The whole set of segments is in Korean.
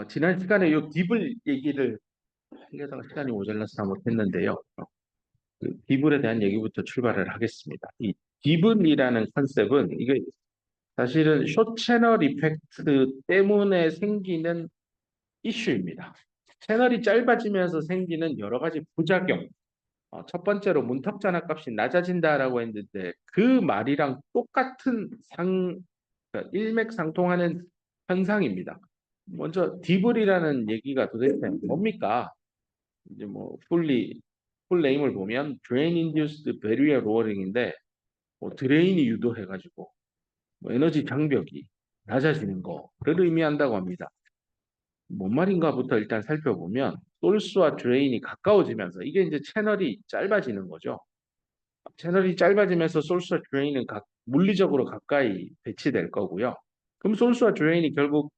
지난 시간에 요 딥을 얘기를 하려다가 시간이 모자라서 다 못했는데요. 그 딥을에 대한 얘기부터 출발을 하겠습니다. 이 딥을이라는 컨셉은 이게 사실은 숏 채널 이펙트 때문에 생기는 이슈입니다. 채널이 짧아지면서 생기는 여러 가지 부작용. 첫 번째로 문턱 전압 값이 낮아진다라고 했는데 그 말이랑 똑같은 그러니까 일맥상통하는 현상입니다. 먼저 디블이라는 얘기가 도대체 뭡니까? 이제 뭐 풀 네임을 보면 Drain Induced Barrier Lowering,인데 뭐 드레인이 유도해가지고 뭐 에너지 장벽이 낮아지는 거를 의미한다고 합니다. 뭔 말인가부터 일단 살펴보면 소스와 드레인이 가까워지면서 이게 이제 채널이 짧아지는 거죠. 채널이 짧아지면서 소스와 드레인은 물리적으로 가까이 배치될 거고요. 그럼 소스와 드레인이 결국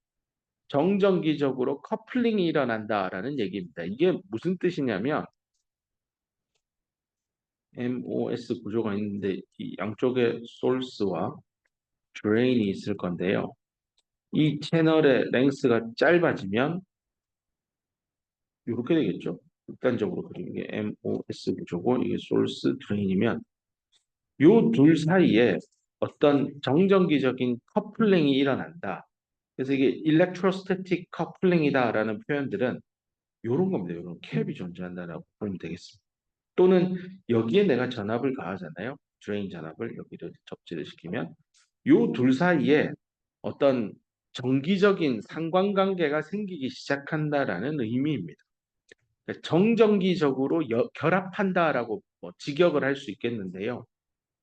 정전기적으로 커플링이 일어난다라는 얘기입니다. 이게 무슨 뜻이냐면 MOS 구조가 있는데 이 양쪽에 소스와 드레인이 있을 건데요. 이 채널의 랭스가 짧아지면 이렇게 되겠죠. 극단적으로 그리는 게 MOS 구조고 이게 소스 드레인이면 요 둘 사이에 어떤 정전기적인 커플링이 일어난다. 그래서 이게 일렉트로스태틱 커플링이다라는 표현들은 이런 겁니다. 이런 캡이 존재한다라고 보면 되겠습니다. 또는 여기에 내가 전압을 가하잖아요. 드레인 전압을 여기를 접지를 시키면 요 둘 사이에 어떤 정기적인 상관관계가 생기기 시작한다라는 의미입니다. 그러니까 정전기적으로 결합한다라고 뭐 직역을 할 수 있겠는데요.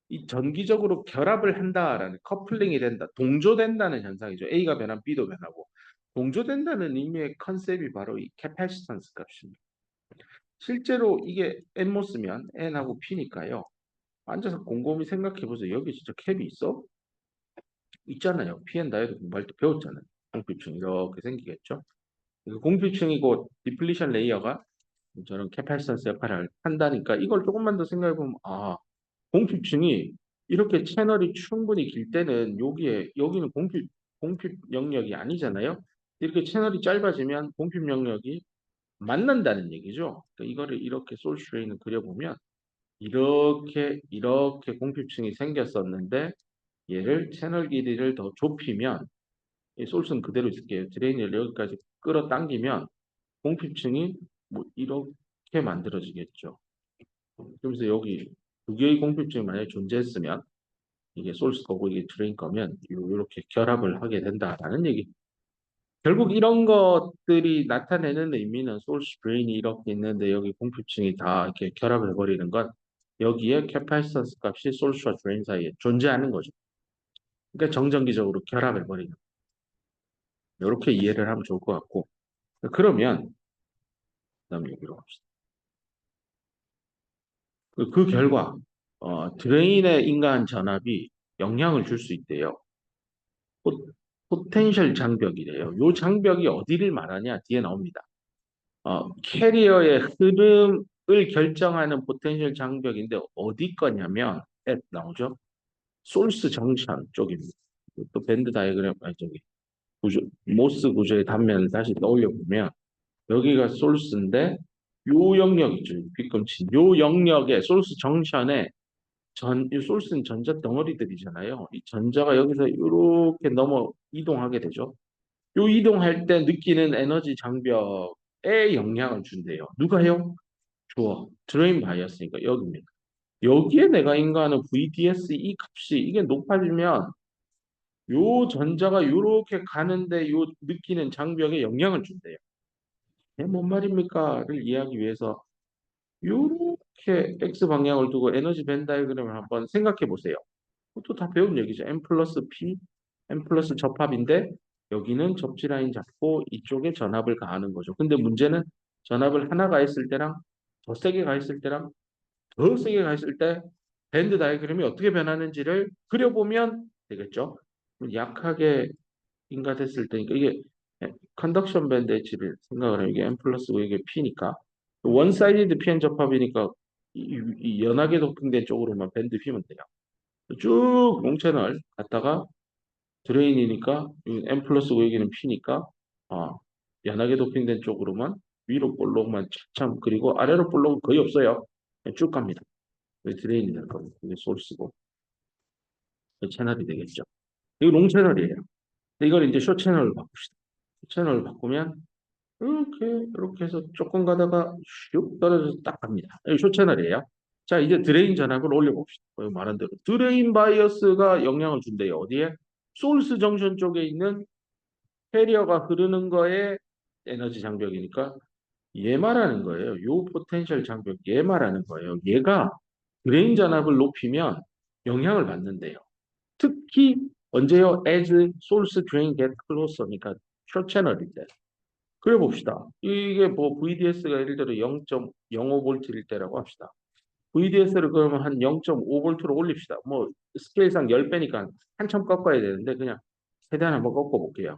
이 전기적으로 결합을 한다라는 커플링이 된다, 동조된다는 현상이죠. A가 변하면 B도 변하고 동조된다는 의미의 컨셉이 바로 이 캐파시턴스 값입니다. 실제로 이게 N모스면 N하고 P니까요. 앉아서 곰곰이 생각해 보세요. 여기 진짜 캡이 있어? 있잖아요. P&N 다이어드 공부할 때 배웠잖아요. 공필층 이렇게 생기겠죠. 공필층이고 디플리션 레이어가 저는 캐파시턴스 역할을 한다니까 이걸 조금만 더 생각해 보면 공필층이 이렇게 채널이 충분히 길 때는 여기는 공필 영역이 아니잖아요. 이렇게 채널이 짧아지면 공필 영역이 만난다는 얘기죠. 그러니까 이거를 이렇게 솔슈레인을 그려보면 이렇게 공필층이 생겼었는데 얘를 채널 길이를 더 좁히면 이 솔스는 그대로 있을게요. 드레인을 여기까지 끌어당기면 공필층이 뭐 이렇게 만들어지겠죠. 그러면서 여기 두 개의 공필층이 만약에 존재했으면 이게 소스 거고 이게 드레인 거면 이렇게 결합을 하게 된다라는 얘기. 결국 이런 것들이 나타내는 의미는 소스 드레인이 이렇게 있는데 여기 공필층이 다 이렇게 결합을 해버리는 건 여기에 캐파시턴스 값이 소스와 드레인 사이에 존재하는 거죠. 그러니까 정전기적으로 결합해버리는. 이렇게 이해를 하면 좋을 것 같고. 그러면 다음 얘기로 갑시다. 그 결과 드레인의 인간 전압이 영향을 줄 수 있대요. 포텐셜 장벽이래요. 요 장벽이 어디를 말하냐 뒤에 나옵니다. 캐리어의 흐름을 결정하는 포텐셜 장벽인데 어디 거냐면 나오죠. 소스 정션 쪽입니다. 또 밴드 다이어그램 저기 모스 구조의 단면을 다시 떠올려 보면 여기가 소스인데 요 영역 있죠. 뒤꿈치. 요 영역에 소스 정션에 이 소스는 전자 덩어리들이잖아요. 이 전자가 여기서 이렇게 넘어 이동하게 되죠. 요 이동할 때 느끼는 에너지 장벽에 영향을 준대요. 누가요? 주어. 드레인 바이어스니까 여기입니다. 여기에 내가 인가하는 VDS 이 값이 이게 높아지면 요 전자가 이렇게 가는데 요 느끼는 장벽에 영향을 준대요. 이게 뭔 말입니까?를 이해하기 위해서 이렇게 X 방향을 두고 에너지 밴 다이어그램을 한번 생각해 보세요. 그것도 다 배운 얘기죠. M 플러스 P, M 플러스 접합인데 여기는 접지 라인 잡고 이쪽에 전압을 가하는 거죠. 근데 문제는 전압을 하나 가했을 때랑 더 세게 가했을 때랑 더 세게 가했을 때 밴드 다이어그램이 어떻게 변하는지를 그려보면 되겠죠. 약하게 인가됐을 때니까 이게 컨덕션 밴드 H를 생각을 하면 이게 M 플러스고 이게 P니까 원 사이드 PN 접합이니까 이 연하게 도킹된 쪽으로만 밴드 피면 돼요. 쭉 롱채널 갔다가 드레인이니까 M 플러스고 여기는 P니까 어, 연하게 도핑된 쪽으로만 위로 볼록만 참 그리고 아래로 볼록은 거의 없어요. 쭉 갑니다. 드레인이 될 겁니다. 이게 소스고 채널이 되겠죠. 이거 롱 채널이에요. 이걸 이제 쇼 채널로 바꿉시다. 쇼 채널을 바꾸면 이렇게 해서 조금 가다가 슉 떨어져서 딱 갑니다. 여기 쇼 채널이에요. 자, 이제 드레인 전압을 올려봅시다. 말한 대로 드레인 바이어스가 영향을 준대요. 어디에? 소urce 정션 쪽에 있는 캐리어가 흐르는 거에 에너지 장벽이니까 얘 말하는 거예요. 요 포텐셜 장벽 얘 말하는 거예요. 얘가 드레인 전압을 높이면 영향을 받는데요. 특히 언제요? As source drain get closer니까 숏 채널일 때. 그래 봅시다. 이게 뭐 VDS가 예를 들어 0.05V일 때라고 합시다. VDS를 그러면 한 0.5V로 올립시다. 뭐 스케일상 10배니까 한참 꺾어야 되는데 그냥 최대한 한번 꺾어 볼게요.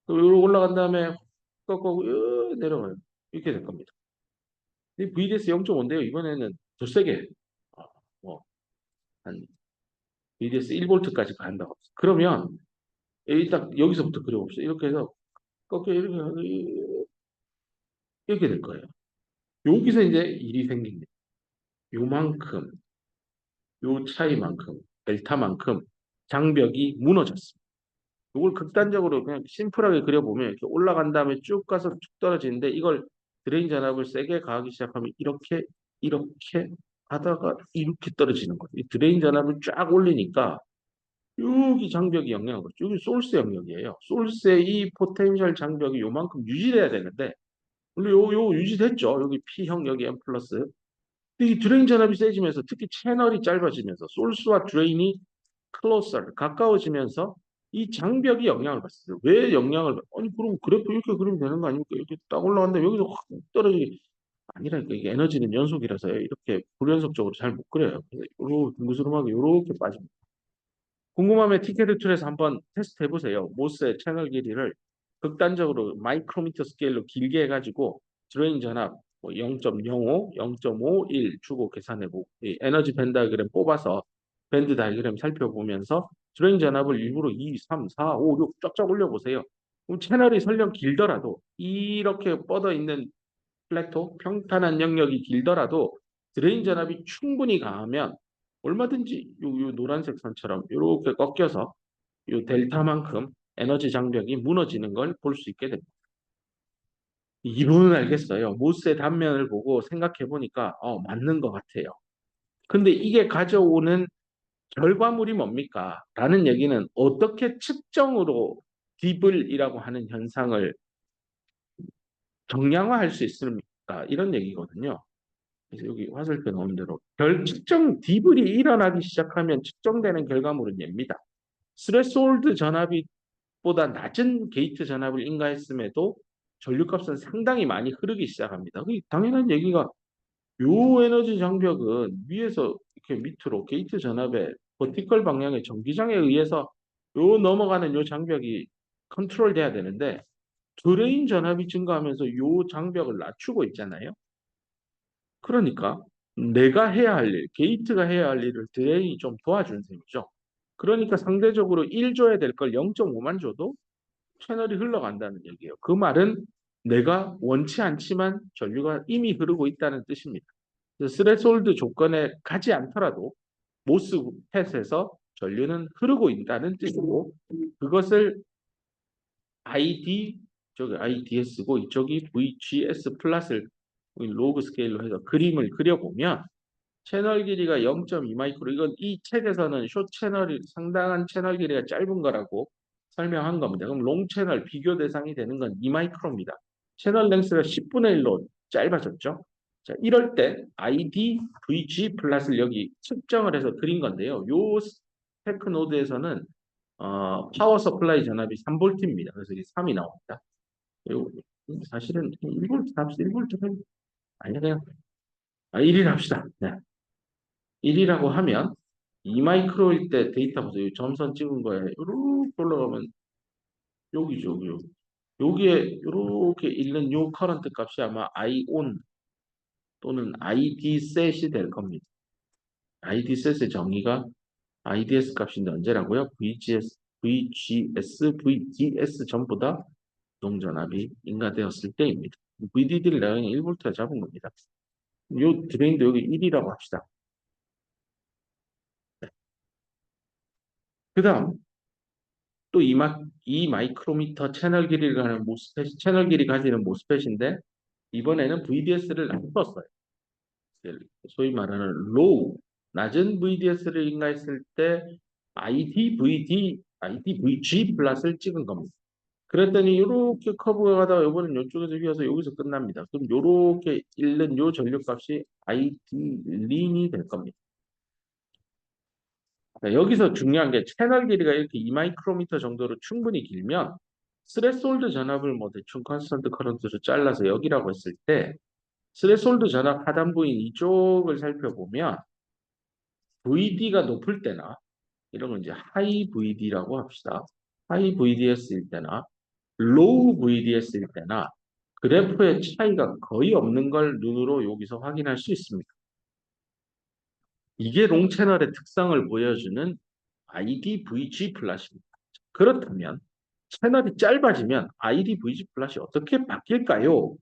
그리고 올라간 다음에 꺾고 내려가요. 이렇게 될 겁니다. 이 VDS 0.5인데요. 이번에는 더 세게 뭐한 VDS 1V까지 간다고. 그러면 딱 여기서부터 그려봅시다. 이렇게 해서 꺾여 이렇게 될 거예요. 여기서 이제 일이 생깁니다. 요만큼, 요 차이만큼, 델타만큼 장벽이 무너졌습니다. 이걸 극단적으로 그냥 심플하게 그려보면 이렇게 올라간 다음에 쭉 가서 쭉 떨어지는데 이걸 드레인 전압을 세게 가하기 시작하면 이렇게 하다가 이렇게 떨어지는 거예요. 이 드레인 전압을 쫙 올리니까 여기 장벽이 영향을 받죠. 여기 소urce 영역이에요. 소urce의 이 포텐셜 장벽이 요만큼 유지돼야 되는데 원래 요 유지됐죠. 여기 P형 여기 M 플러스. 이 드레인 전압이 세지면서 특히 채널이 짧아지면서 소urce와 드레인이 closer 가까워지면서 이 장벽이 영향을 받습니다. 왜 영향을 아니 그럼 그래프 이렇게 그리면 되는 거 아닙니까? 이렇게 딱 올라왔는데 여기서 확 떨어지기 아니라니까 이게 에너지는 연속이라서요. 이렇게 불연속적으로 잘 못 그려요. 그래서 요렇게 둥그스름하게 요렇게 빠집니다. 궁금하면 티켓을 툴에서 한번 테스트 해보세요. 모스의 채널 길이를 극단적으로 마이크로미터 스케일로 길게 해가지고 드레인 전압 뭐 0.05, 0.51 주고 계산해보고 이 에너지 밴 다이어그램 뽑아서 밴드 다이어그램 살펴보면서 드레인 전압을 일부러 2, 3, 4, 5, 6 쫙쫙 올려보세요. 그럼 채널이 설령 길더라도 이렇게 뻗어 있는 플래토, 평탄한 영역이 길더라도 드레인 전압이 충분히 강하면 얼마든지 요 노란색 선처럼 이렇게 꺾여서 요 델타만큼 에너지 장벽이 무너지는 걸 볼 수 있게 됩니다. 이분은 알겠어요. 모스의 단면을 보고 생각해 보니까 맞는 것 같아요. 근데 이게 가져오는 결과물이 뭡니까? 라는 얘기는 어떻게 측정으로 디블이라고 하는 현상을 정량화할 수 있습니까? 이런 얘기거든요. 그래서 여기 화살표 나온 대로 측정 디블이 일어나기 시작하면 측정되는 결과물은 얘입니다. 스레스홀드 전압이 보다 낮은 게이트 전압을 인가했음에도 전류값은 상당히 많이 흐르기 시작합니다. 당연한 얘기가 요 에너지 장벽은 위에서 이렇게 밑으로 게이트 전압의 버티컬 방향의 전기장에 의해서 요 넘어가는 요 장벽이 컨트롤 돼야 되는데 드레인 전압이 증가하면서 요 장벽을 낮추고 있잖아요. 그러니까 내가 해야 할 일, 게이트가 해야 할 일을 드레인이 좀 도와준 셈이죠. 그러니까 상대적으로 1 줘야 될 걸 0.5만 줘도 채널이 흘러간다는 얘기예요. 그 말은 내가 원치 않지만 전류가 이미 흐르고 있다는 뜻입니다. 스레솔드 조건에 가지 않더라도 모스펫에서 전류는 흐르고 있다는 뜻이고 그것을 ID 저기 IDS고 이쪽이 VGS 플러스를 로그 스케일로 해서 그림을 그려보면 채널 길이가 0.2 마이크로 이건 이 책에서는 숏 채널이 상당한 채널 길이가 짧은 거라고 설명한 겁니다. 그럼 롱 채널 비교 대상이 되는 건 2 마이크로입니다. 채널 랭스가 10분의 1로 짧아졌죠. 자, 이럴 때 ID, VG 플러스를 여기 측정을 해서 그린 건데요. 요 스페크 노드에서는 파워 서플라이 전압이 3V입니다. 그래서 이 3이 나옵니다. 그리고 사실은 1V 합시다. 1V 아니 그냥 1일 합시다. 네. 1이라고 하면 2마이크로일 때 데이터 보세요. 점선 찍은 거에 이렇게 올라가면 여기죠. 여기. 여기에 이렇게 있는 요 커런트 값이 아마 ION 또는 ID셋이 될 겁니다. ID셋의 정의가 IDS 값인데 언제라고요? VGS, VGS, VDS 전부 다 동전압이 인가되었을 때입니다. VDD를 내가 그냥 1볼트에 잡은 겁니다. 요 드레인도 여기 1이라고 합시다. 네. 그 다음 또 이 마이크로미터 채널 길이를 가는 모스펫, 채널 길이 가지는 모스펫인데 이번에는 VDS를 나눴어요. 소위 말하는 로우, 낮은 VDS를 인가했을 때 IDVD, IDVG 플러스를 찍은 겁니다. 그랬더니 이렇게 커브가 가다가 이번엔 이쪽에서 휘어서 여기서 끝납니다. 그럼 이렇게 잃는 요 전력값이 ID 린이 될 겁니다. 여기서 중요한 게 채널 길이가 이렇게 2마이크로미터 정도로 충분히 길면 스레솔드 전압을 뭐 대충 컨스턴트 커런트로 잘라서 여기라고 했을 때 스레솔드 전압 하단부인 이쪽을 살펴보면 VD가 높을 때나 이런 건 이제 하이 VD라고 합시다. 하이 VDS일 때나 로우 VDS일 때나 그래프의 차이가 거의 없는 걸 눈으로 여기서 확인할 수 있습니다. 이게 롱 채널의 특성을 보여주는 IDVG 플랫입니다. 그렇다면 채널이 짧아지면 IDVG 플랫이 어떻게 바뀔까요?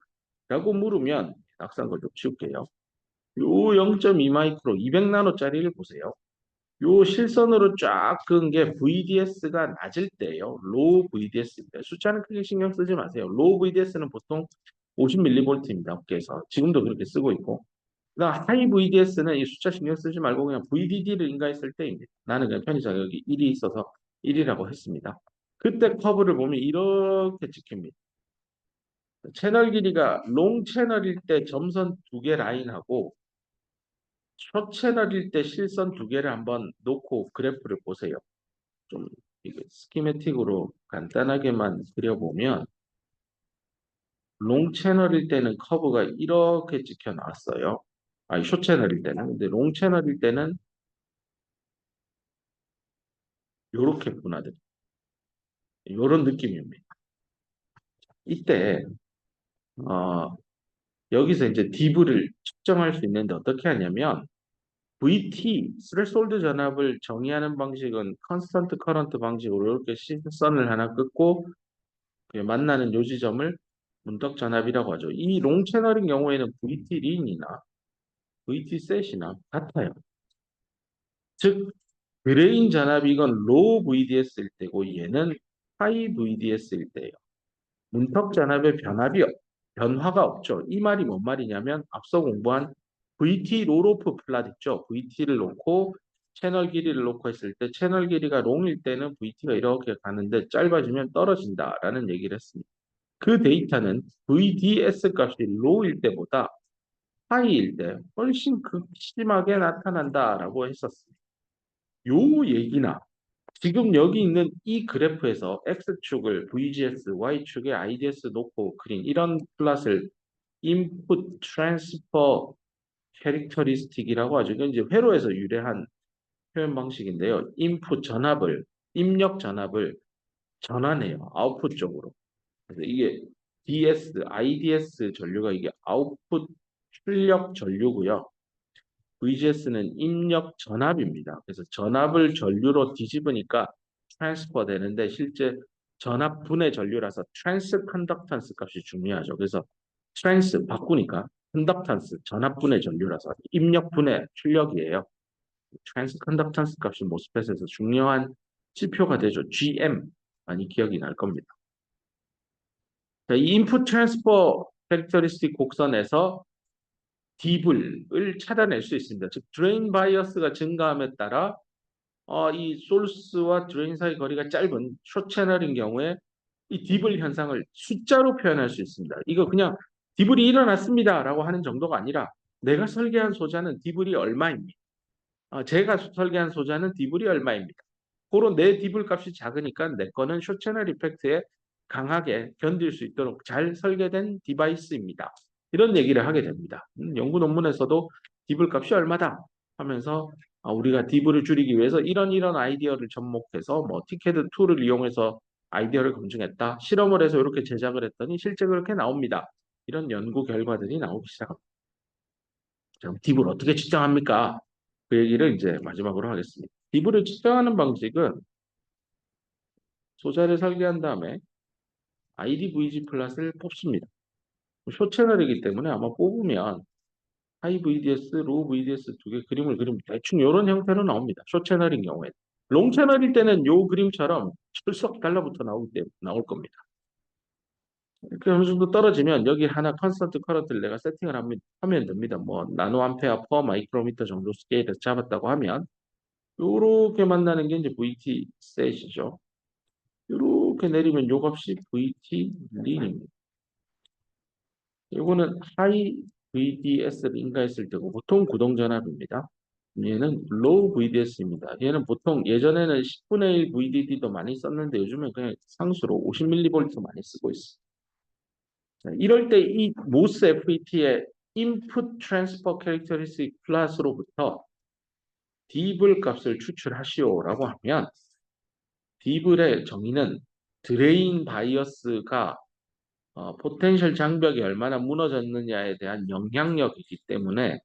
라고 물으면 낙산 걸좀 치울게요. 요 0.2 마이크로 200나노짜리를 보세요. 요 실선으로 쫙 그은 게 VDS가 낮을 때예요. 로우 VDS입니다. 숫자는 크게 신경 쓰지 마세요. 로우 VDS는 보통 50mV입니다. 업계에서. 지금도 그렇게 쓰고 있고. 그다음 하이 VDS는 이 숫자 신경 쓰지 말고 그냥 VDD를 인가했을 때입니다. 나는 그냥 편의 자격이 1이 있어서 1이라고 했습니다. 그때 커브를 보면 이렇게 찍힙니다. 채널 길이가 롱 채널일 때 점선 두 개 라인하고 숏 채널일 때 실선 두 개를 한번 놓고 그래프를 보세요. 좀 이게 스키매틱으로 간단하게만 그려보면 롱 채널일 때는 커브가 이렇게 찍혀 나왔어요. 아니 숏 채널일 때는. 근데 롱 채널일 때는 이렇게 분화돼. 이런 느낌입니다. 이때 어, 여기서 이제 D브를 측정할 수 있는데 어떻게 하냐면 VT, 스레솔드 전압을 정의하는 방식은 컨스턴트 커런트 방식으로 이렇게 시선을 하나 긋고 만나는 요 지점을 문턱 전압이라고 하죠. 이 롱 채널인 경우에는 VT 린이나 VT 셋이나 같아요. 즉 드레인 전압이 이건 로우 VDS일 때고 얘는 하이 VDS일 때예요. 문턱 전압의 변화가 없죠. 이 말이 뭔 말이냐면 앞서 공부한 VT 롤오프 플랫 있죠. VT를 놓고 채널 길이를 놓고 했을 때 채널 길이가 롱일 때는 VT가 이렇게 가는데 짧아지면 떨어진다라는 얘기를 했습니다. 그 데이터는 VDS 값이 로우일 때보다 하이일 때 훨씬 극심하게 나타난다라고 했었습니다. 요 얘기나 지금 여기 있는 이 그래프에서 X축을 VGS, Y축에 IDS 놓고 그린 이런 플롯을 Input Transfer Characteristic이라고 하죠. 이건 이제 회로에서 유래한 표현 방식인데요. 입력 전압을 전환해요. 아웃풋 쪽으로. 그래서 이게 IDS 전류가 이게 아웃풋 출력 전류고요. VGS는 입력 전압입니다. 그래서 전압을 전류로 뒤집으니까 트랜스퍼 되는데 실제 전압 분해 전류라서 트랜스 컨덕턴스 값이 중요하죠. 그래서 트랜스 바꾸니까 컨덕턴스 전압 분해 전류라서 입력 분해 출력이에요. 트랜스 컨덕턴스 값이 모스펫에서 중요한 지표가 되죠. GM 많이 기억이 날 겁니다. 자, 이 인풋 트랜스퍼 캐릭터리스틱 곡선에서 D불을 찾아낼 수 있습니다. 즉 드레인 바이어스가 증가함에 따라 이 소스와 드레인 사이 거리가 짧은 숏 채널인 경우에 이 디블 현상을 숫자로 표현할 수 있습니다. 이거 그냥 디블이 일어났습니다라고 하는 정도가 아니라 내가 설계한 소자는 디블이 얼마입니다. 제가 설계한 소자는 디블이 얼마입니다. 그런 내 디블 값이 작으니까 내 거는 숏 채널 이펙트에 강하게 견딜 수 있도록 잘 설계된 디바이스입니다. 이런 얘기를 하게 됩니다. 연구 논문에서도 디블 값이 얼마다 하면서 우리가 디블을 줄이기 위해서 이런 아이디어를 접목해서 뭐 티켓 툴을 이용해서 아이디어를 검증했다. 실험을 해서 이렇게 제작을 했더니 실제 그렇게 나옵니다. 이런 연구 결과들이 나오기 시작합니다. 그럼 디블 어떻게 측정합니까? 그 얘기를 이제 마지막으로 하겠습니다. 디블을 측정하는 방식은 소자를 설계한 다음에 IDVG 플랫을 뽑습니다. 쇼 채널이기 때문에 아마 뽑으면 하이 VDS, 로우 VDS 두 개 그림을 그리면 대충 이런 형태로 나옵니다. 쇼 채널인 경우에. 롱 채널일 때는 요 그림처럼 철썩 달라붙어 나올 겁니다. 이렇게 어느 정도 떨어지면 여기 하나 컨스턴트 커런트를 내가 세팅을 하면 됩니다. 뭐 나노 암페어 퍼 마이크로미터 정도 스케일에서 잡았다고 하면 요렇게 만나는 게 이제 VT 셋이죠. 요렇게 내리면 요 값이 VT 린입니다. 요거는 하이 VDS를 인가했을 때고 보통 구동전압입니다. 얘는 low VDS입니다. 얘는 보통 예전에는 10분의 1 VDD도 많이 썼는데 요즘은 그냥 상수로 50mV 많이 쓰고 있어요. 자, 이럴 때 이 모스 FET의 input transfer characteristic 플러스로부터 디블 값을 추출하시오라고 하면 디블의 정의는 드레인 바이어스가 포텐셜 장벽이 얼마나 무너졌느냐에 대한 영향력이기 때문에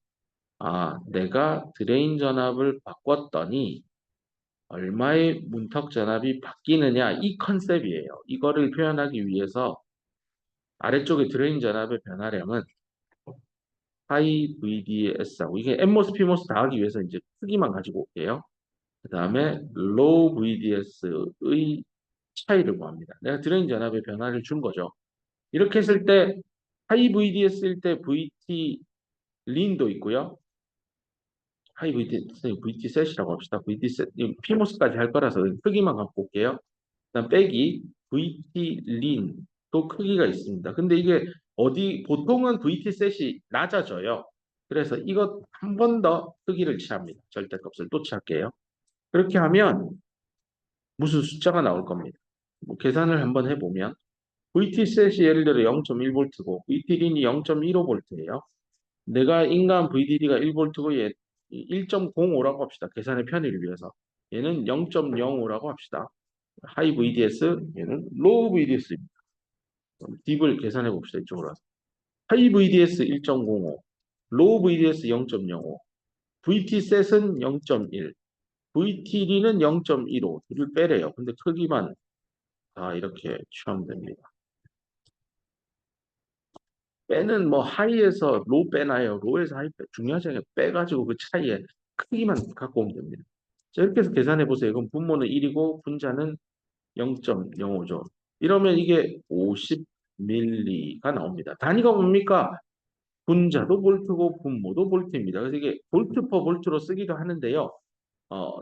내가 드레인 전압을 바꿨더니 얼마의 문턱 전압이 바뀌느냐 이 컨셉이에요. 이거를 표현하기 위해서 아래쪽에 드레인 전압의 변화량은 하이 VDS하고 이게 N모스, P모스 다 하기 위해서 이제 크기만 가지고 올게요. 그 다음에 low VDS의 차이를 구합니다. 내가 드레인 전압의 변화를 준 거죠. 이렇게 했을 때 하이 VDS일 때 VT 린도 있고요. 하이 VT 셋이라고 합시다. VT 셋, P모스까지 할 거라서 크기만 갖고 올게요. 그다음 빼기 VT 린도 크기가 있습니다. 근데 이게 보통은 VT 셋이 낮아져요. 그래서 이것 한 번 더 크기를 취합니다. 절대값을 또 취할게요. 그렇게 하면 무슨 숫자가 나올 겁니다. 뭐 계산을 한번 해보면 VT셋이 예를 들어 0.1V고 VT린이 0.15V예요. 내가 인간 VDD가 1V고 얘 1.05라고 합시다. 계산의 편의를 위해서. 얘는 0.05라고 합시다. 하이 VDS, 얘는 로우 VDS입니다. 딥을 계산해 봅시다. 이쪽으로 와서. 하이 VDS 1.05, 로우 VDS 0.05, VT셋은 0.1, VTD는 0.15, 를 빼래요. 근데 크기만 다 이렇게 취하면 됩니다. 빼는 뭐 하이에서 로 빼나요? 로에서 하이 빼. 중요하지 않아요. 빼가지고 그 차이에 크기만 갖고 오면 됩니다. 자, 이렇게 해서 계산해 보세요. 그럼 분모는 1이고 분자는 0.05죠. 이러면 이게 50m가 나옵니다. 단위가 뭡니까? 분자도 볼트고 분모도 볼트입니다. 그래서 이게 볼트 퍼 볼트로 쓰기도 하는데요.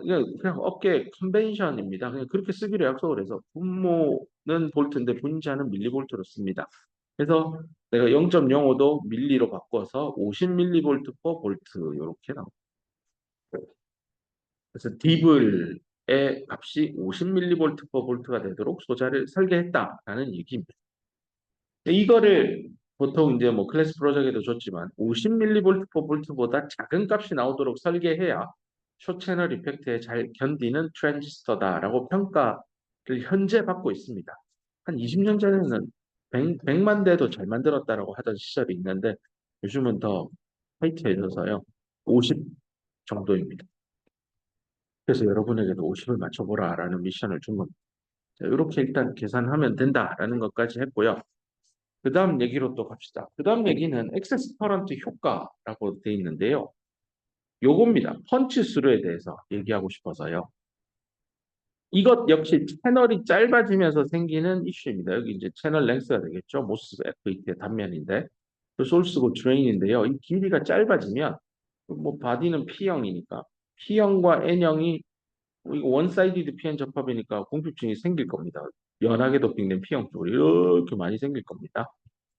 이게 그냥 업계 컨벤션입니다. 그냥 그렇게 쓰기로 약속을 해서 분모는 볼트인데 분자는 밀리볼트로 씁니다. 그래서 내가 0.05도 밀리로 바꿔서 50mV 퍼 볼트 이렇게 나옵니다. 그래서 디블의 값이 50mV 퍼 볼트가 되도록 소자를 설계했다라는 얘기입니다. 이거를 보통 이제 뭐 클래스 프로젝트에도 줬지만 50mV 퍼 볼트보다 작은 값이 나오도록 설계해야 쇼 채널 이펙트에 잘 견디는 트랜지스터다라고 평가를 현재 받고 있습니다. 한 20년 전에는 100만 대도 잘 만들었다라고 하던 시절이 있는데 요즘은 더 타이트해져서요. 50 정도입니다. 그래서 여러분에게도 50을 맞춰보라라는 미션을 준 겁니다. 자, 이렇게 일단 계산하면 된다라는 것까지 했고요. 그 다음 얘기로 또 갑시다. 그 다음 얘기는 액세스 커런트 효과라고 돼 있는데요. 요겁니다. 펀치 스루에 대해서 얘기하고 싶어서요. 이것 역시 채널이 짧아지면서 생기는 이슈입니다. 여기 이제 채널 랭스가 되겠죠. 모스 FET의 단면인데 그 소스고 드레인인데요. 이 길이가 짧아지면 뭐 바디는 P형이니까 P형과 N형이 이거 원사이디드 PN 접합이니까 공핍층이 생길 겁니다. 연하게 도핑된 P형 쪽으로 이렇게 많이 생길 겁니다.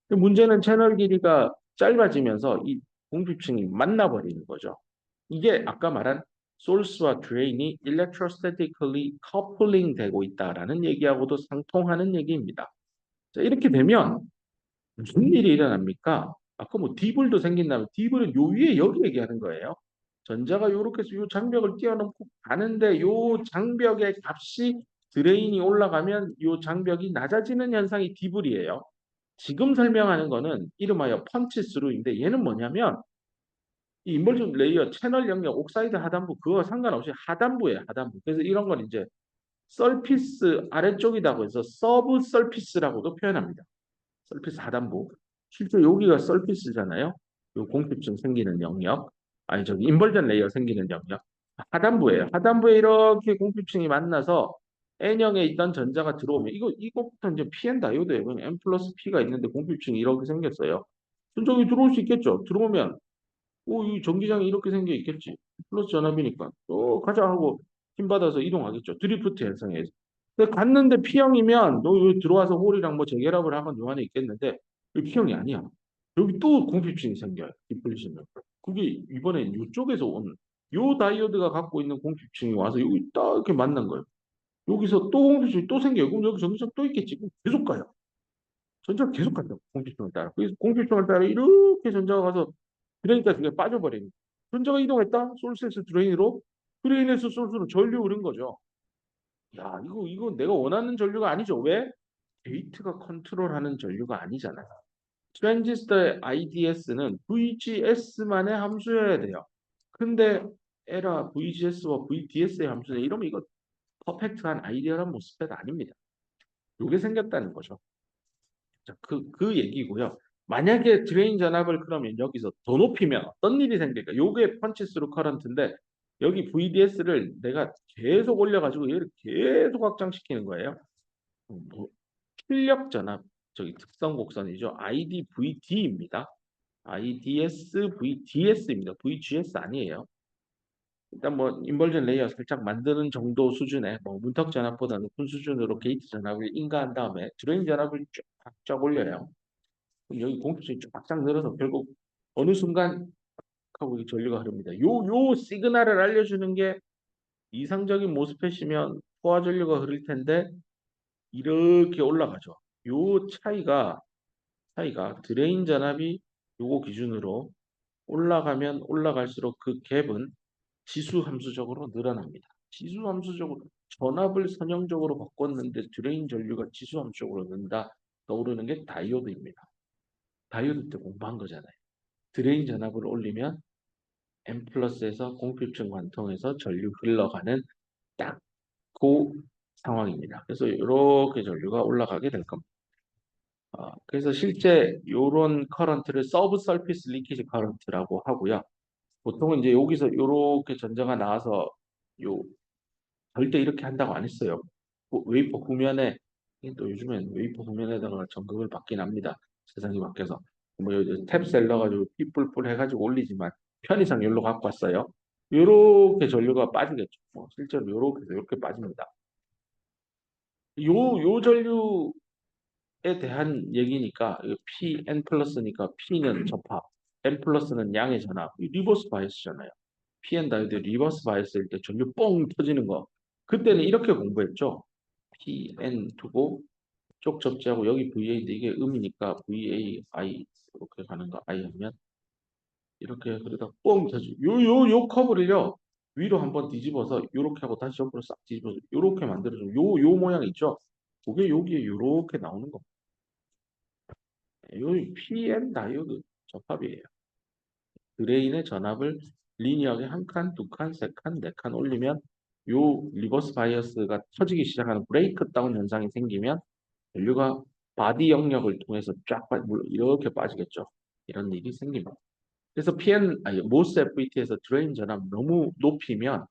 문제는 채널 길이가 짧아지면서 이 공핍층이 만나버리는 거죠. 이게 아까 말한 소스와 드레인이 electrostatically coupling 되고 있다라는 얘기하고도 상통하는 얘기입니다. 자, 이렇게 되면 무슨 일이 일어납니까? 아까 뭐 디블도 생긴다면 디블은 요 위에 여기 얘기하는 거예요. 전자가 요렇게 해서 요 장벽을 뛰어넘고 가는데 요 장벽의 값이 드레인이 올라가면 요 장벽이 낮아지는 현상이 디블이에요. 지금 설명하는 거는 이름하여 펀치 스루인데 얘는 뭐냐면 이 인버전 레이어 채널 영역 옥사이드 하단부 그거 상관없이 하단부예요. 하단부. 그래서 이런 건 이제 서피스 아래쪽이라고 해서 서브 서피스라고도 표현합니다. 서피스 하단부. 실제 여기가 서피스잖아요. 요 공핍증 생기는 영역. 아니 저기 인벌전 레이어 생기는 영역. 하단부예요. 하단부에 이렇게 공핍층이 만나서 N형에 있던 전자가 들어오면 이거부터 이제 PN 다이오드예요. 그럼 N 플러스 P가 있는데 공핍층이 이렇게 생겼어요. 전적이 들어올 수 있겠죠. 들어오면 이 전기장이 이렇게 생겨 있겠지. 플러스 전압이니까 또 가자 하고 힘 받아서 이동하겠죠. 드리프트 현상에서. 근데 갔는데 P형이면 너 여기 들어와서 홀이랑 뭐 재결합을 하건 요 안에 있겠는데 여기 P형이 아니야. 여기 또 공핍층이 생겨요. 디플리션을. 그게 이번엔 이쪽에서 온 요 다이오드가 갖고 있는 공핍층이 와서 여기 딱 이렇게 만난 거예요. 여기서 또 공핍층이 또 생겨요. 그럼 여기 전기장 또 있겠지. 그럼 계속 가요. 전자가 계속 간다고. 공핍층을 따라. 그래서 공핍층을 따라 이렇게 전자가 가서 그러니까 그게 빠져버리는. 전자가 이동했다. 솔스에서 드레인으로. 드레인에서 솔스로 전류 흐른 거죠. 야, 이거 내가 원하는 전류가 아니죠. 왜? 게이트가 컨트롤하는 전류가 아니잖아요. 트랜지스터의 IDS는 VGS만의 함수여야 돼요. 근데 에라 VGS와 VDS의 함수는 이러면 이거 퍼펙트한 아이디어란 모스펫 아닙니다. 이게 생겼다는 거죠. 자, 그 얘기고요. 만약에 드레인 전압을 그러면 여기서 더 높이면 어떤 일이 생길까? 요게 펀치스루 커런트인데 여기 VDS를 내가 계속 올려가지고 얘를 계속 확장시키는 거예요. 뭐, 출력 전압, 저기 특성 곡선이죠. IDVD입니다. IDS, VDS입니다. VGS 아니에요. 일단 뭐 인벌전 레이어 살짝 만드는 정도 수준의 뭐 문턱 전압보다 높은 수준으로 게이트 전압을 인가한 다음에 드레인 전압을 쫙 올려요. 그럼 여기 공급층이 쫙 늘어서 결국 어느 순간 하고 이 전류가 흐릅니다. 요 시그널을 알려주는 게 이상적인 모스펫이면 포화 전류가 흐를 텐데 이렇게 올라가죠. 요 차이가 드레인 전압이 요거 기준으로 올라가면 올라갈수록 그 갭은 지수 함수적으로 늘어납니다. 지수 함수적으로 전압을 선형적으로 바꿨는데 드레인 전류가 지수 함수적으로 는다. 떠오르는 게 다이오드입니다. 다이오드 때 공부한 거잖아요. 드레인 전압을 올리면 M 플러스에서 공필층 관통해서 전류 흘러가는 딱 그 상황입니다. 그래서 이렇게 전류가 올라가게 될 겁니다. 그래서 실제 이런 커런트를 서브 서피스 리키지 커런트라고 하고요. 보통은 이제 여기서 이렇게 전자가 나와서 요 절대 이렇게 한다고 안 했어요. 웨이퍼 후면에 이게 또 요즘엔 웨이퍼 후면에다가 전극을 받긴 합니다. 세상이 바뀌어서 탭셀 넣어가지고 삐뿔뿔 해가지고 올리지만 편의상 열로 갖고 왔어요. 요렇게 전류가 빠지겠죠. 실제로 요렇게 빠집니다. 요 전류에 대한 얘기니까 Pn 플러스니까 P는 접합, N 플러스는 양의 전압, 리버스 바이어스잖아요. PN 다이오드 리버스 바이어스일 때 전류 뻥 터지는 거. 그때는 이렇게 공부했죠. PN 두고 쪽 접지하고 여기 VA인데 이게 음이니까 VAI 이렇게 가는 거 I 하면 이렇게 그러다 뻥 터지. 요 커브를요 위로 한번 뒤집어서 요렇게 하고 다시 옆으로 싹 뒤집어서 요렇게 만들어줘. 요 모양 있죠. 그게 여기에 요렇게 나오는 겁니다. 요 PN 다이오드 접합이에요. 드레인의 전압을 리니어하게 한 칸, 두 칸, 세 칸, 네 칸 올리면 요 리버스 바이어스가 터지기 시작하는 브레이크 다운 현상이 생기면 전류가 바디 영역을 통해서 물론 이렇게 빠지겠죠. 이런 일이 생깁니다. 그래서 모스 FET에서 드레인 전압 너무 높이면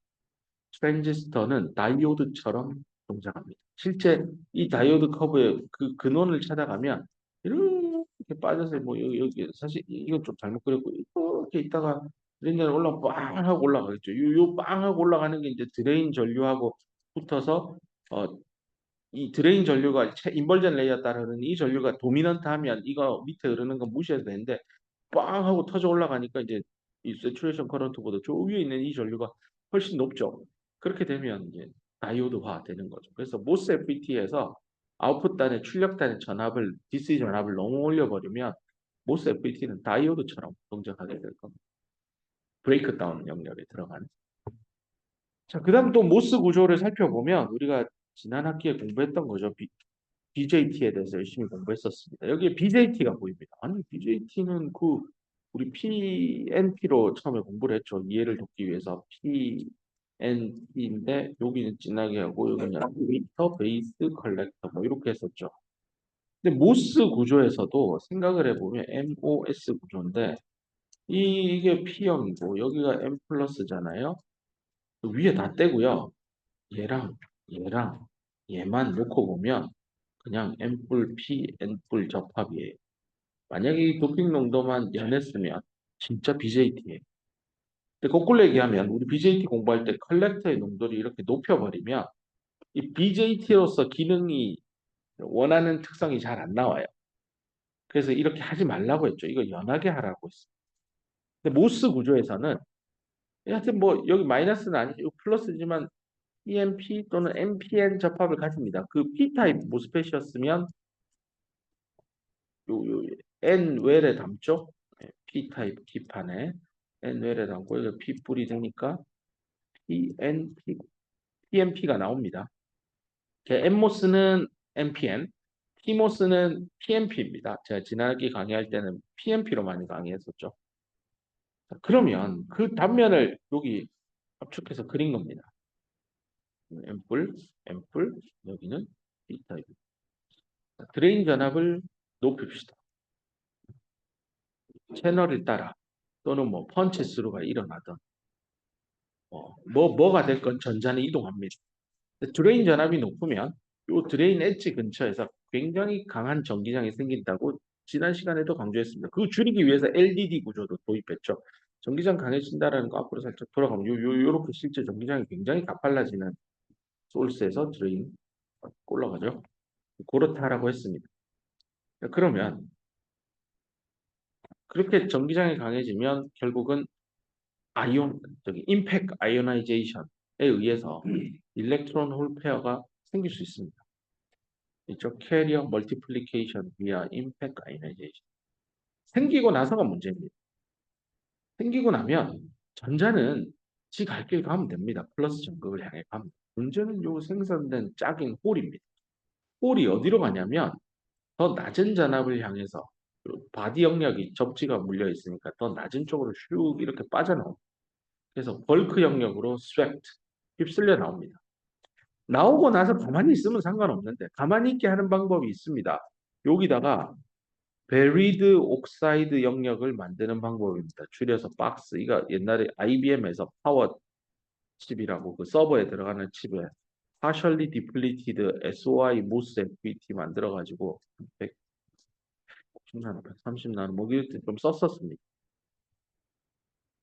트랜지스터는 다이오드처럼 동작합니다. 실제 이 다이오드 커브의 그 근원을 찾아가면 이렇게 빠져서 뭐 여기 사실 이건 좀 잘못 그렸고 이렇게 있다가 드레인을 올라 빵 하고 올라가겠죠. 요빵 하고 올라가는 게 이제 드레인 전류하고 붙어서 이 드레인 전류가 인벌전 레이어 따라 흐르는 이 전류가 도미넌트 하면 이거 밑에 흐르는 거 무시해도 되는데 빵 하고 터져 올라가니까 이제 이 세츄레이션 커런트보다 저 위에 있는 이 전류가 훨씬 높죠. 그렇게 되면 이제 다이오드화 되는 거죠. 그래서 모스 FET에서 아웃풋단의 출력단의 전압을 DC 전압을 너무 올려버리면 모스 FET는 다이오드처럼 동작하게 될 겁니다. 브레이크다운 영역에 들어가는. 자, 그다음 또 모스 구조를 살펴보면 우리가 지난 학기에 공부했던 거죠. BJT에 대해서 열심히 공부했었습니다. 여기에 BJT가 보입니다. 아니, BJT는 우리 PNP로 처음에 공부를 했죠. 이해를 돕기 위해서 NP인데 여기는 진하게 하고 여기는 미터 베이스 컬렉터 뭐 이렇게 했었죠. 근데 모스 구조에서도 생각을 해보면 MOS 구조인데 이게 P형이고 여기가 M 플러스잖아요. 위에 다 떼고요. 얘랑 얘랑 얘만 놓고 보면 그냥 N뿔 P, N뿔 접합이에요. 만약에 이 도핑 농도만 연했으면 진짜 BJT예요. 근데 거꾸로 얘기하면 우리 BJT 공부할 때 컬렉터의 농도를 이렇게 높여버리면 이 BJT로서 기능이 원하는 특성이 잘 안 나와요. 그래서 이렇게 하지 말라고 했죠. 이거 연하게 하라고 했어요. 근데 모스 구조에서는 하여튼 뭐 여기 마이너스는 아니고 플러스지만 EMP 또는 MPN 접합을 가집니다. 그 P타입 모스펫이었으면 요 N웰에 담죠. P타입 기판에 N웰에 담고 이거 P뿔이 되니까 PNP, PMP가 나옵니다. N모스는 MPN, P모스는 PMP입니다. 제가 지난기 강의할 때는 PMP로 많이 강의했었죠. 그러면 그 단면을 여기 압축해서 그린 겁니다. N뿔, N뿔, 여기는 P타입. 드레인 전압을 높입시다. 채널을 따라 또는 뭐 펀치 스루가 일어나든 뭐가 됐건 전자는 이동합니다. 드레인 전압이 높으면 이 드레인 엣지 근처에서 굉장히 강한 전기장이 생긴다고 지난 시간에도 강조했습니다. 그거 줄이기 위해서 LDD 구조도 도입했죠. 전기장 강해진다라는 거 앞으로 살짝 돌아가면 요렇게 실제 전기장이 굉장히 가팔라지는 소스에서 드레인 올라가죠. 그렇다라고 했습니다. 그러면 그렇게 전기장이 강해지면 결국은 임팩 아이오나이제이션에 의해서 일렉트론 홀 페어가 생길 수 있습니다. 이쪽 캐리어 멀티플리케이션 via 임팩 아이오나이제이션. 생기고 나서가 문제입니다. 생기고 나면 전자는 지 갈 길 가면 됩니다. 플러스 전극을 향해 가면. 문제는 요 생성된 짝인 홀입니다. 홀이 어디로 가냐면 더 낮은 전압을 향해서 바디 영역이 접지가 물려 있으니까 더 낮은 쪽으로 슉 이렇게 빠져나옵니다. 그래서 벌크 영역으로 스웨트 휩쓸려 나옵니다. 나오고 나서 가만히 있으면 상관없는데 가만히 있게 하는 방법이 있습니다. 여기다가 베리드 옥사이드 영역을 만드는 방법입니다. 줄여서 박스. 이거 옛날에 IBM에서 파워 칩이라고 그 서버에 들어가는 칩에 partially depleted SOI MOS FET 만들어 가지고 110나노, 130나노 뭐 이렇게 좀 썼었습니다.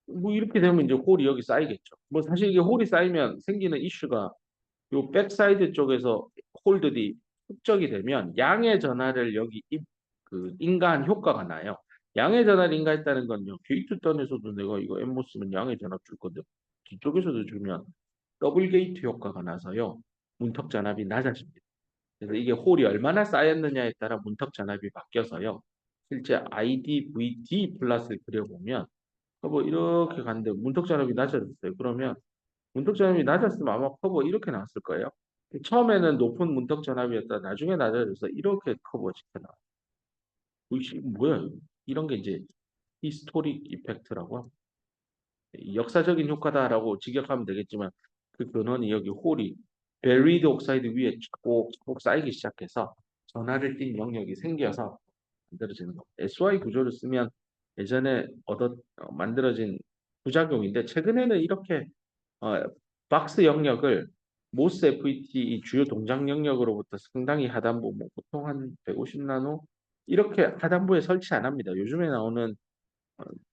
뭐 이렇게 되면 이제 홀이 여기 쌓이겠죠. 뭐 사실 이게 홀이 쌓이면 생기는 이슈가 요 백사이드 쪽에서 홀들이 축적이 되면 양의 전하를 여기 그 인가한 효과가 나요. 양의 전하를 인가했다는 건요. 게이트 단에서도 내가 이거 엠모스면 양의 전압 줄 건데 뒤쪽에서도 주면 더블 게이트 효과가 나서요. 문턱 전압이 낮아집니다. 그래서 이게 홀이 얼마나 쌓였느냐에 따라 문턱 전압이 바뀌어서요. 실제 IDVD 플러스를 그려보면 뭐 이렇게 갔는데 문턱 전압이 낮아졌어요. 그러면 문턱 전압이 낮았으면 아마 커버 이렇게 나왔을 거예요. 처음에는 높은 문턱 전압이었다 나중에 낮아져서 이렇게 커버 시켜나와요. 뭐야? 이런 게 이제 히스토릭 이펙트라고 합니다. 역사적인 효과다라고 직역하면 되겠지만 그 근원이 여기 홀이 베리드 옥사이드 위에 꼭 쌓이기 시작해서 전하를 띤 영역이 생겨서 만들어지는 겁니다. SY 구조를 쓰면 예전에 만들어진 부작용인데 최근에는 이렇게 어, 박스 영역을 모스 FET 이 주요 동작 영역으로부터 상당히 하단부 뭐 보통 한 150나노 이렇게 하단부에 설치 안 합니다. 요즘에 나오는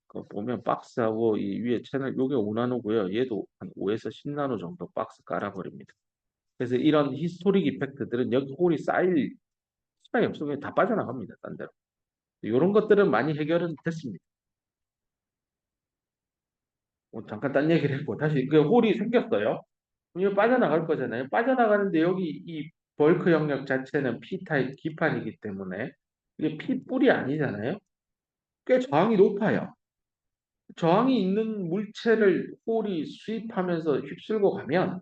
그 보면 박스하고 이 위에 채널 요게 5나노고요. 얘도 한 5에서 10나노 정도 박스 깔아버립니다. 그래서 이런 히스토릭 이펙트들은 여기 홀이 쌓일 시간이 없으면 다 빠져나갑니다. 딴 데로. 이런 것들은 많이 해결은 됐습니다. 잠깐 딴 얘기를 했고 다시 그 홀이 생겼어요. 이거 빠져나갈 거잖아요. 빠져나가는데 여기 이 벌크 영역 자체는 P타입 기판이기 때문에 이게 P뿔이 아니잖아요. 꽤 저항이 높아요. 저항이 있는 물체를 홀이 수입하면서 휩쓸고 가면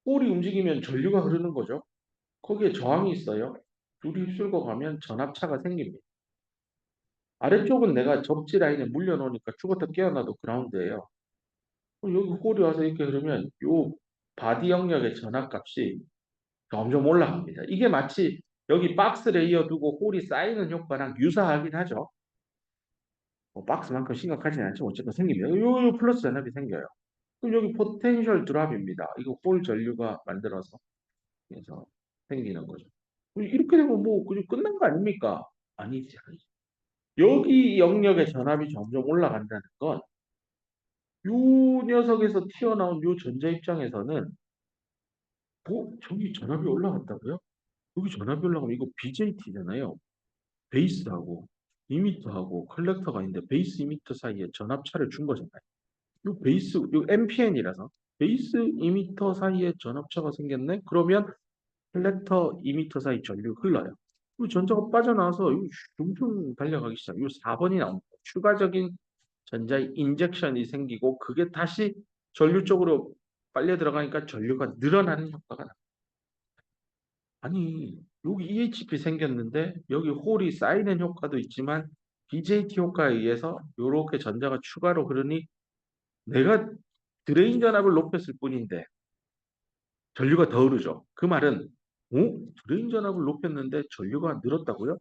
홀이 움직이면 전류가 흐르는 거죠. 거기에 저항이 있어요. 줄이 휩쓸고 가면 전압차가 생깁니다. 아래쪽은 내가 접지 라인에 물려놓으니까 죽었다 깨어나도 그라운드예요. 여기 홀이 와서 이렇게 그러면 요 바디 영역의 전압값이 점점 올라갑니다. 이게 마치 여기 박스 레이어 두고 홀이 쌓이는 효과랑 유사하긴 하죠. 뭐 박스만큼 심각하진 않지만 어쨌든 생깁니다. 요 플러스 전압이 생겨요. 그럼 여기 포텐셜 드랍입니다. 이거 홀 전류가 만들어서 그래서 생기는 거죠. 이렇게 되면 뭐 그냥 끝난 거 아닙니까? 아니지, 아니지. 여기 영역의 전압이 점점 올라간다는 건 요 녀석에서 튀어나온 요 전자 입장에서는 저기 전압이 올라갔다고요? 여기 전압이 올라가면 이거 BJT잖아요. 베이스하고 이미터하고 컬렉터가 있는데 베이스 이미터 사이에 전압차를 준 거잖아요. 요 베이스, 요 NPN이라서 베이스 이미터 사이에 전압차가 생겼네? 그러면 컬렉터 이미터 사이 전류가 흘러요. 이 전자가 빠져나와서 슝슝 달려가기 시작. 요 4번이 나옵니다. 추가적인 전자의 인젝션이 생기고 그게 다시 전류 쪽으로 빨려 들어가니까 전류가 늘어나는 효과가 나. 아니 여기 EHP 생겼는데 여기 홀이 쌓이는 효과도 있지만 BJT 효과에 의해서 이렇게 전자가 추가로 흐르니 내가 드레인 전압을 높였을 뿐인데 전류가 더 흐르죠. 그 말은 드레인 전압을 높였는데 전류가 늘었다고요?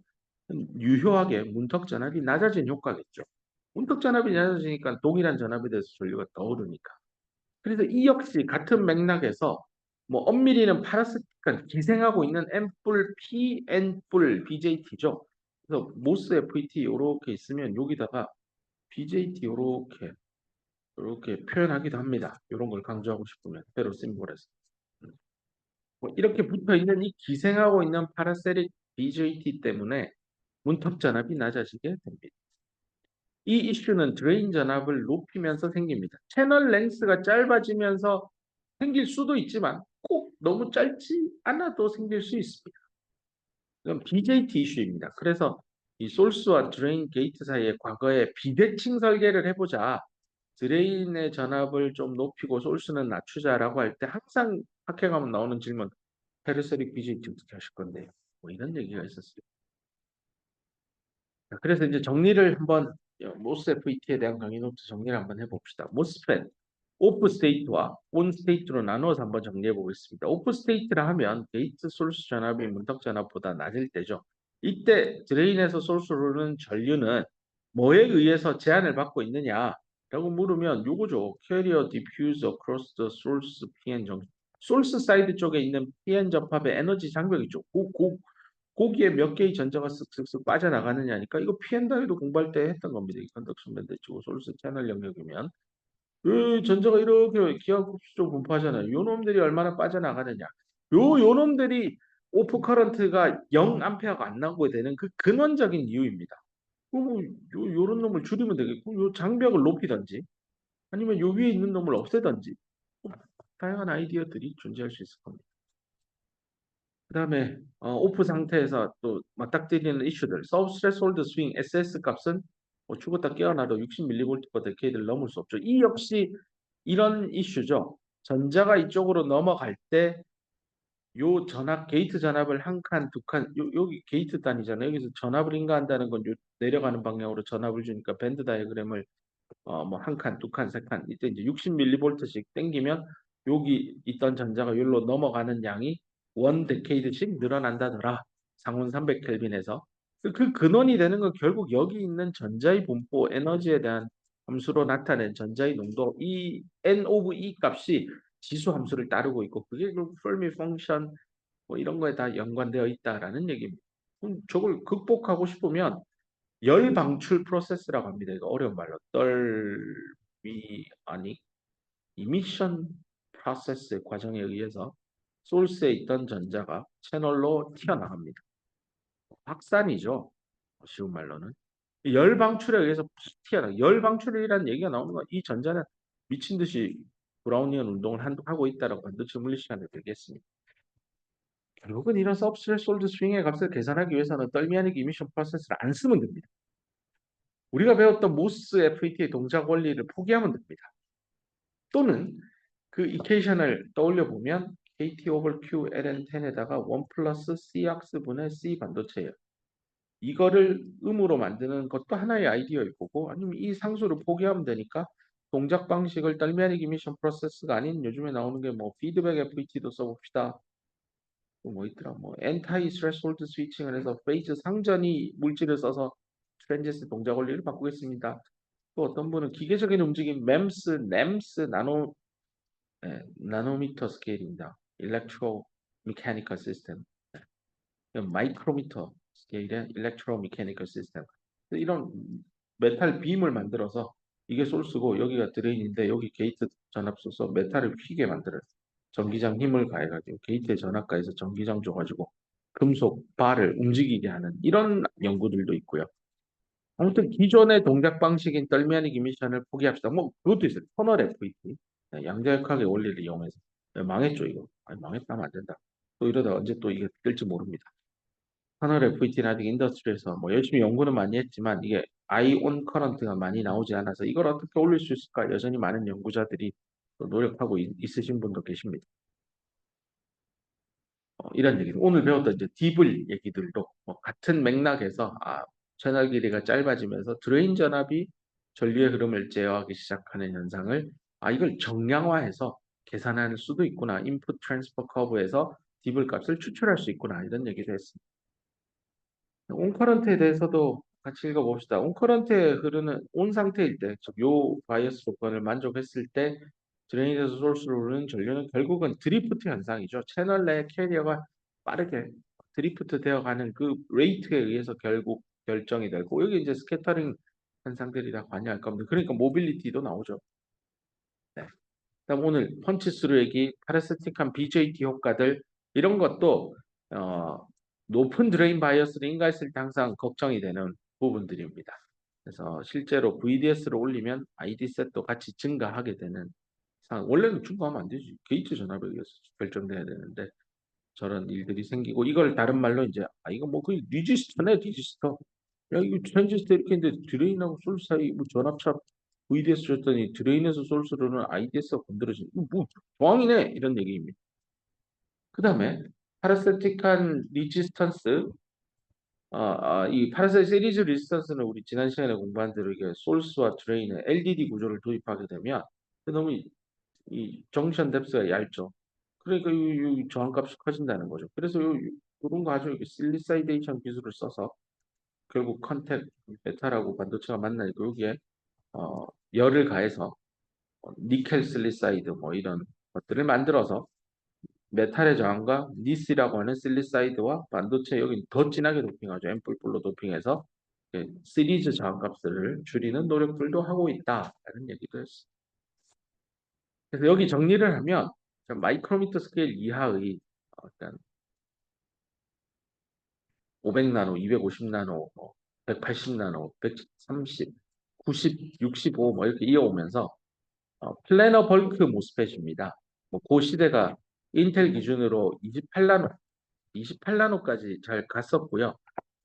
유효하게 문턱 전압이 낮아진 효과겠죠. 문턱 전압이 낮아지니까 동일한 전압에 대해서 전류가 더 흐르니까. 그래서 이 역시 같은 맥락에서 뭐 엄밀히는 파라시티칸 기생하고 있는 N뿔, P, N뿔, BJT죠. 그래서 모스 FET 이렇게 있으면 여기다가 BJT 이렇게 표현하기도 합니다. 이런 걸 강조하고 싶으면 페로 심볼에서. 뭐 이렇게 붙어 있는 이 기생하고 있는 파라세릭 BJT 때문에 문턱 전압이 낮아지게 됩니다. 이 이슈는 드레인 전압을 높이면서 생깁니다. 채널 랭스가 짧아지면서 생길 수도 있지만 꼭 너무 짧지 않아도 생길 수 있습니다. 이건 BJT 이슈입니다. 그래서 이 소스와 드레인 게이트 사이에 과거에 비대칭 설계를 해보자. 드레인의 전압을 좀 높이고 소스는 낮추자라고 할 때 항상 학회 가면 나오는 질문 페르세릭 BJT 어떻게 하실 건데요? 뭐 이런 얘기가 있었어요. 자, 그래서 이제 정리를 한번 모스 FET에 대한 강의 노트 정리를 한번 해봅시다. 모스펫 오프 스테이트와 온 스테이트로 나누어서 한번 정리해 보겠습니다. 오프 스테이트라 하면 게이트 소스 전압이 문턱 전압보다 낮을 때죠. 이때 드레인에서 소스로 흐르는 전류는 뭐에 의해서 제한을 받고 있느냐라고 물으면 요거죠. Carrier diffuse across the source PN junction. 소스 사이드 쪽에 있는 PN 접합의 에너지 장벽이죠. 거기에 몇 개의 전자가 쓱쓱쓱 빠져나가느냐니까 이거 PN 단위도 공부할 때 했던 겁니다. 이 컨덕션 밴드 치고 소스 채널 영역이면 이 전자가 이렇게 기하급수적으로 분포하잖아요. 요 놈들이 얼마나 빠져나가느냐. 요 놈들이 오프 커런트가 0 암페어가 안 나오게 되는 그 근원적인 이유입니다. 요런 놈을 줄이면 되겠고 요 장벽을 높이든지 아니면 요 위에 있는 놈을 없애든지 다양한 아이디어들이 존재할 수 있을 겁니다. 그다음에 오프 상태에서 또 맞닥뜨리는 이슈들 서브스트레스홀드 스윙 SS 값은 뭐 죽었다 깨어나도 60mV 데케이드를 넘을 수 없죠. 이 역시 이런 이슈죠. 전자가 이쪽으로 넘어갈 때 요 전압 게이트 전압을 한 칸, 두 칸, 여기 게이트 단위잖아요. 여기서 전압을 인가한다는 건 요 내려가는 방향으로 전압을 주니까 밴드 다이어그램을 뭐 한 칸, 두 칸, 세 칸, 이때 이제 60mV씩 땡기면 여기 있던 전자가 여기로 넘어가는 양이 원 데케이드씩 늘어난다더라. 상온 300켈빈에서. 그 근원이 되는 건 결국 여기 있는 전자의 분포, 에너지에 대한 함수로 나타낸 전자의 농도, 이 N 오브 E 값이 지수 함수를 따르고 있고, 그게 결국 페르미 펑션 뭐 이런 거에 다 연관되어 있다라는 얘기입니다. 그럼 저걸 극복하고 싶으면 열 방출 프로세스라고 합니다. 이거 어려운 말로 떨미 아니 이미션 프로세스 과정에 의해서 소스에 있던 전자가 채널로 튀어나갑니다. 확산이죠. 쉬운 말로는 열 방출에 의해서 팍 튀어나. 열 방출이라는 얘기가 나오는 건 이 전자는 미친 듯이 브라우니언 운동을 하고 있다라고 반드시 물리 시간에 되겠습니다. 결국은 이런 서브스트레스 홀드 스윙의 값을 계산하기 위해서는 떨미아닉 이미션 프로세스를 안 쓰면 됩니다. 우리가 배웠던 모스 FET의 동작 원리를 포기하면 됩니다. 또는 그 이케이션을 떠올려 보면 KT 오버 Q LN10에다가 1 플러스 Cx 분의 C 반도체예요. 이거를 음으로 만드는 것도 하나의 아이디어일 거고 아니면 이 상수를 포기하면 되니까 동작 방식을 떨미아닉 이미션 프로세스가 아닌 요즘에 나오는 게 뭐 피드백 FET도 써봅시다. 또 뭐 있더라. 뭐 엔타이 스레스홀드 스위칭을 해서 페이즈 상전이 물질을 써서 트랜지스 동작 원리를 바꾸겠습니다. 또 어떤 분은 기계적인 움직임 MEMS, NEMS 나노미터 스케일입니다. 일렉트로 미케니컬 시스템. 마이크로미터 스케일의 일렉트로 미케니컬 시스템. 이런 메탈 빔을 만들어서 이게 소스고 여기가 드레인인데 여기 게이트 전압 쏘서 메탈을 휘게 만들어요. 전기장 힘을 가해가지고 게이트에 전압 가해서 전기장 줘가지고 금속 바를 움직이게 하는 이런 연구들도 있고요. 아무튼 기존의 동작 방식인 떨미아닉 이미션을 포기합시다. 뭐 그것도 있어요. 터널 FET 양자역학의 원리를 이용해서 망했죠 이거. 아니, 망했다면 안 된다. 또 이러다 언제 또 이게 뜰지 모릅니다. 터널 FET는 아직 인더스트리에서 뭐 열심히 연구는 많이 했지만 이게 아이온 커런트가 많이 나오지 않아서 이걸 어떻게 올릴 수 있을까 여전히 많은 연구자들이 또 노력하고 있으신 분도 계십니다. 이런 얘기들 오늘 배웠던 이제 디블 얘기들도 뭐 같은 맥락에서 채널 길이가 짧아지면서 드레인 전압이 전류의 흐름을 제어하기 시작하는 현상을 이걸 정량화해서 계산할 수도 있구나. 인풋 트랜스퍼 커브에서 디블 값을 추출할 수 있구나. 이런 얘기도 했습니다. 온커런트에 대해서도 같이 읽어봅시다. 온커런트에 흐르는 온 상태일 때, 즉 요 바이어스 조건을 만족했을 때 드레인에서 소스로 흐르는 전류는 결국은 드리프트 현상이죠. 채널 내 캐리어가 빠르게 드리프트 되어가는 그 레이트에 의해서 결국 결정이 되고 여기 이제 스캐터링 현상들이 다 관여할 겁니다. 그러니까 모빌리티도 나오죠. 네. 그다음 오늘 펀치스루 얘기, 파라시틱한 BJT 효과들 이런 것도 높은 드레인 바이어스를 인가했을 때 항상 걱정이 되는 부분들입니다. 그래서 실제로 VDS를 올리면 ID셋도 같이 증가하게 되는 상황. 원래는 증가하면 안 되지. 게이트 전압에 의해서 결정돼야 되는데 저런 일들이 생기고 이걸 다른 말로 이제 이거 뭐 거의 리지스터네 리지스터. 야 이거 트랜지스터 이렇게 했는데 드레인하고 솔 사이 뭐 전압차 VDS 줬더니 드레인에서 솔스로는 IDS가 건드려진 이거 뭐 저항이네 이런 얘기입니다. 그 다음에 파라세틱한 리지스턴스 이 파라사이트 시리즈 리지스턴스는 우리 지난 시간에 공부한 대로 이게 소스와 드레인에 LDD 구조를 도입하게 되면 너무 이 정션 뎁스가 얇죠. 그러니까 이 저항값이 커진다는 거죠. 그래서 이런 거 아주 실리사이데이션 기술을 써서 결국 컨택 메탈하고 반도체가 만나니까 여기에 열을 가해서 니켈 실리사이드 뭐 이런 것들을 만들어서 메탈의 저항과 니스라고 하는 실리사이드와 반도체 여기 더 진하게 도핑하죠. 앰플풀로 도핑해서 시리즈 저항값을 줄이는 노력들도 하고 있다라는 얘기도 했습니다. 그래서 여기 정리를 하면 마이크로미터 스케일 이하의 어떤 500나노, 250나노, 180나노, 130, 90, 65 뭐 이렇게 이어오면서 플래너 벌크 모스펫입니다. 그 시대가 인텔 기준으로 28나노까지 잘 갔었고요.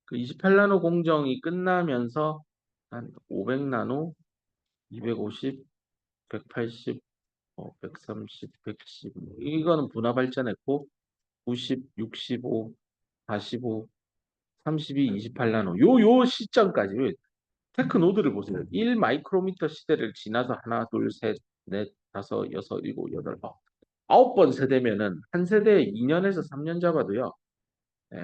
그 28나노 공정이 끝나면서 한 500나노, 250, 180, 130, 110 이거는 분화 발전했고 90, 65, 45, 32, 28나노 요 시점까지 테크 노드를 보세요. 1 마이크로미터 시대를 지나서 하나, 둘, 셋, 넷, 다섯, 여섯, 일곱, 여덟, 아홉 번 세대면은 한 세대에 2년에서 3년 잡아도요.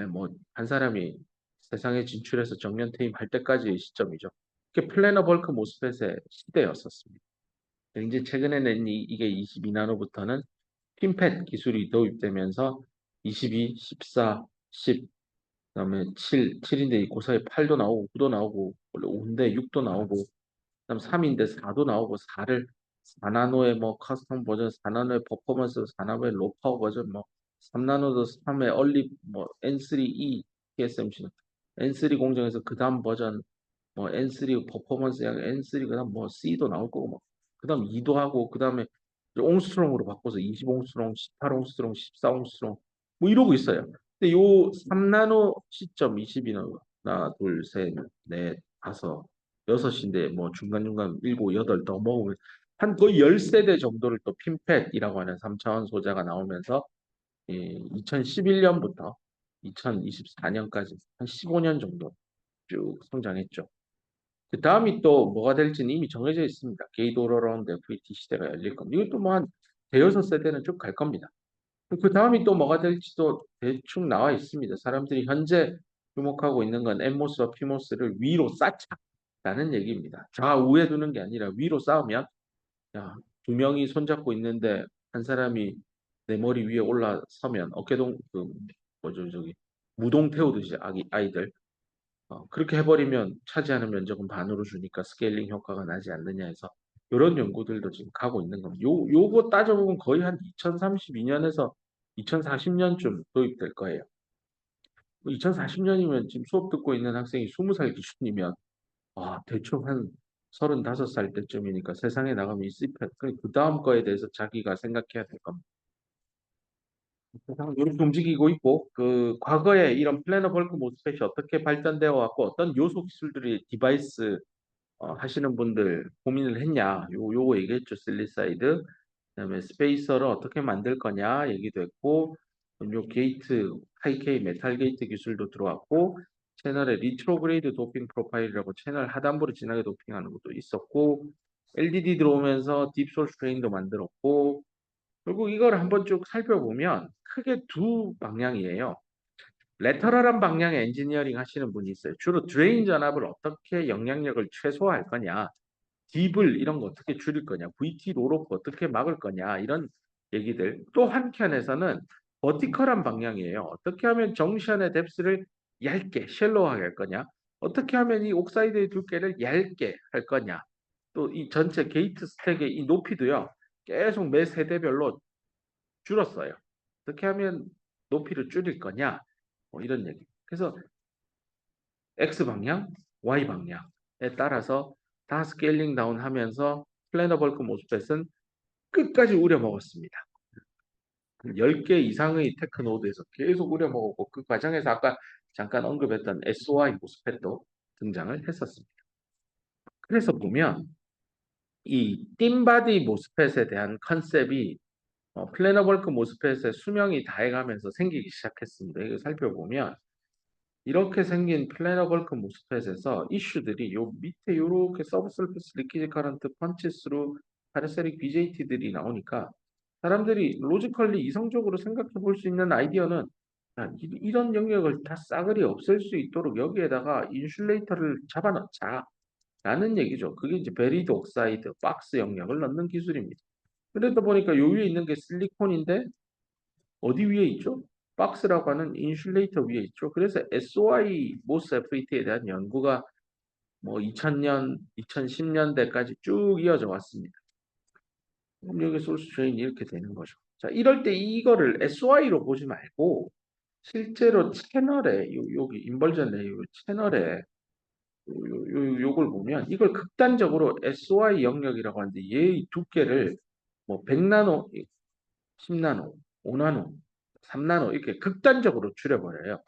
뭐한 사람이 세상에 진출해서 정년 퇴임할 때까지의 시점이죠. 그게 플래너 벌크 모스펫의 시대였었습니다. 이제 최근에는 이게 22나노부터는 핀팻 기술이 도입되면서 22, 14, 10, 그다음에 7, 7인데 그 사이 8도 나오고 9도 나오고 원래 5인데 6도 나오고 그다음 3인데 4도 나오고 4를 4나노의 뭐 커스텀 버전, 4나노의 퍼포먼스, 4나노의 로파워 버전, 뭐 3나노도 3의 얼리 뭐 N3E TSMC는 N3 공정에서 그다음 버전 뭐 N3 퍼포먼스 양 N3 그다음 뭐 C도 나올 거고 뭐 그다음 2도 하고 그다음에 옹스트롱으로 바꿔서 20옹스트롱, 18옹스트롱, 14옹스트롱 뭐 이러고 있어요. 근데 요 3나노 시점 22나노 하나, 둘, 셋, 넷, 다섯, 여섯인데 뭐 중간중간 일곱, 여덟 더 모으면 한 거의 10세대 정도를 또 핀팻이라고 하는 3차원 소자가 나오면서 2011년부터 2024년까지 한 15년 정도 쭉 성장했죠. 그 다음이 또 뭐가 될지는 이미 정해져 있습니다. 게이트 오러라운드 FET 시대가 열릴 겁니다. 이것도 뭐 한 대여섯 세대는 쭉 갈 겁니다. 그 다음이 또 뭐가 될지도 대충 나와 있습니다. 사람들이 현재 주목하고 있는 건 N모스와 P모스를 위로 쌓자라는 얘기입니다. 좌우에 두는 게 아니라 위로 쌓으면 야, 두 명이 손잡고 있는데 한 사람이 내 머리 위에 올라서면 어깨동 그 뭐죠 저기 무동 태우듯이 아이들 그렇게 해버리면 차지하는 면적은 반으로 주니까 스케일링 효과가 나지 않느냐 해서 이런 연구들도 지금 가고 있는 겁니다. 요거 따져보면 거의 한 2032년에서 2040년쯤 도입될 거예요. 2040년이면 지금 수업 듣고 있는 학생이 20살 기준이면 대충 한 35살 때쯤이니까 세상에 나가면 그 다음 거에 대해서 자기가 생각해야 될 겁니다. 세상은 이렇게 움직이고 있고 그 과거에 이런 플래너 벌크 모스펫이 어떻게 발전되어 왔고 어떤 요소 기술들이 디바이스 하시는 분들 고민을 했냐 요거 얘기했죠. 실리사이드 그다음에 스페이서를 어떻게 만들 거냐 얘기도 했고 요 게이트 하이케이 메탈 게이트 기술도 들어왔고 채널에 리트로그레이드 도핑 프로파일이라고 채널 하단부를 진하게 도핑하는 것도 있었고 LDD 들어오면서 딥솔 트레인도 만들었고 결국 이걸 한번 쭉 살펴보면 크게 두 방향이에요. 레터럴한 방향의 엔지니어링 하시는 분이 있어요. 주로 드레인 전압을 어떻게 영향력을 최소화할 거냐, 딥을 이런 거 어떻게 줄일 거냐, VT 롤오프 어떻게 막을 거냐 이런 얘기들. 또 한켠에서는 버티컬한 방향이에요. 어떻게 하면 정션의 뎁스를 얇게, 쉘로우하게 할 거냐, 어떻게 하면 이 옥사이드의 두께를 얇게 할 거냐, 또 이 전체 게이트 스택의 이 높이도요. 계속 매 세대별로 줄었어요. 어떻게 하면 높이를 줄일 거냐? 뭐 이런 얘기. 그래서 X 방향, Y 방향에 따라서 다 스케일링 다운 하면서 플래너 벌크 모스펫은 끝까지 우려먹었습니다. 10개 이상의 테크 노드에서 계속 우려먹었고 그 과정에서 아까 잠깐 언급했던 SOI 모스펫도 등장을 했었습니다. 그래서 보면 이 띵바디 모스펫에 대한 컨셉이 플래너 벌크 모스펫의 수명이 다해가면서 생기기 시작했습니다. 이거 살펴보면 이렇게 생긴 플래너 벌크 모스펫에서 이슈들이 요 밑에 요렇게 서브서피스 리퀴지 커런트 펀치스루 파라세릭 BJT들이 나오니까 사람들이 로지컬리 이성적으로 생각해 볼 수 있는 아이디어는 이런 영역을 다 싸그리 없앨 수 있도록 여기에다가 인슐레이터를 잡아넣자 라는 얘기죠. 그게 이제 베리드 옥사이드 박스 영역을 넣는 기술입니다. 그러다 보니까 요 위에 있는 게 실리콘인데 어디 위에 있죠? 박스라고 하는 인슐레이터 위에 있죠. 그래서 SOI 모스 FET에 대한 연구가 뭐 2000년, 2010년대까지 쭉 이어져 왔습니다. 그럼 여기 소스 트레인이 이렇게 되는 거죠. 자, 이럴 때 이거를 SOI로 보지 말고 실제로 채널에 여기 인벌전 레이어 채널에 요걸 보면 이걸 극단적으로 SOI 영역이라고 하는데 얘의 두께를 뭐 100나노 10나노, 5나노, 3나노 이렇게 극단적으로 줄여버려요.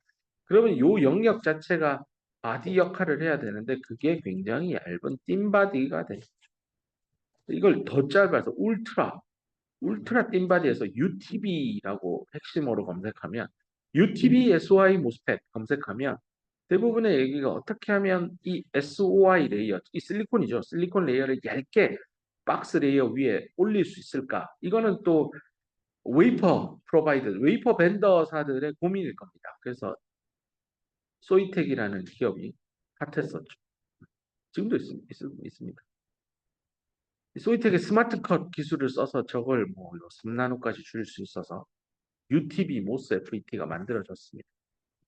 그러면 요 영역 자체가 바디 역할을 해야 되는데 그게 굉장히 얇은 띵 바디가 돼. 이걸 더 짧아서 울트라 띵 바디에서 UTB라고 핵심어로 검색하면 UTB SOI 모스펫 검색하면 대부분의 얘기가 어떻게 하면 이 SOI 레이어, 이 실리콘이죠. 실리콘 레이어를 얇게 박스 레이어 위에 올릴 수 있을까? 이거는 또 웨이퍼 프로바이더, 웨이퍼 벤더사들의 고민일 겁니다. 그래서 소이텍이라는 기업이 핫했었죠. 지금도 있습니다. 소이텍의 스마트 컷 기술을 써서 저걸 뭐 3나노까지 줄일 수 있어서 UTB 모스 FET가 만들어졌습니다.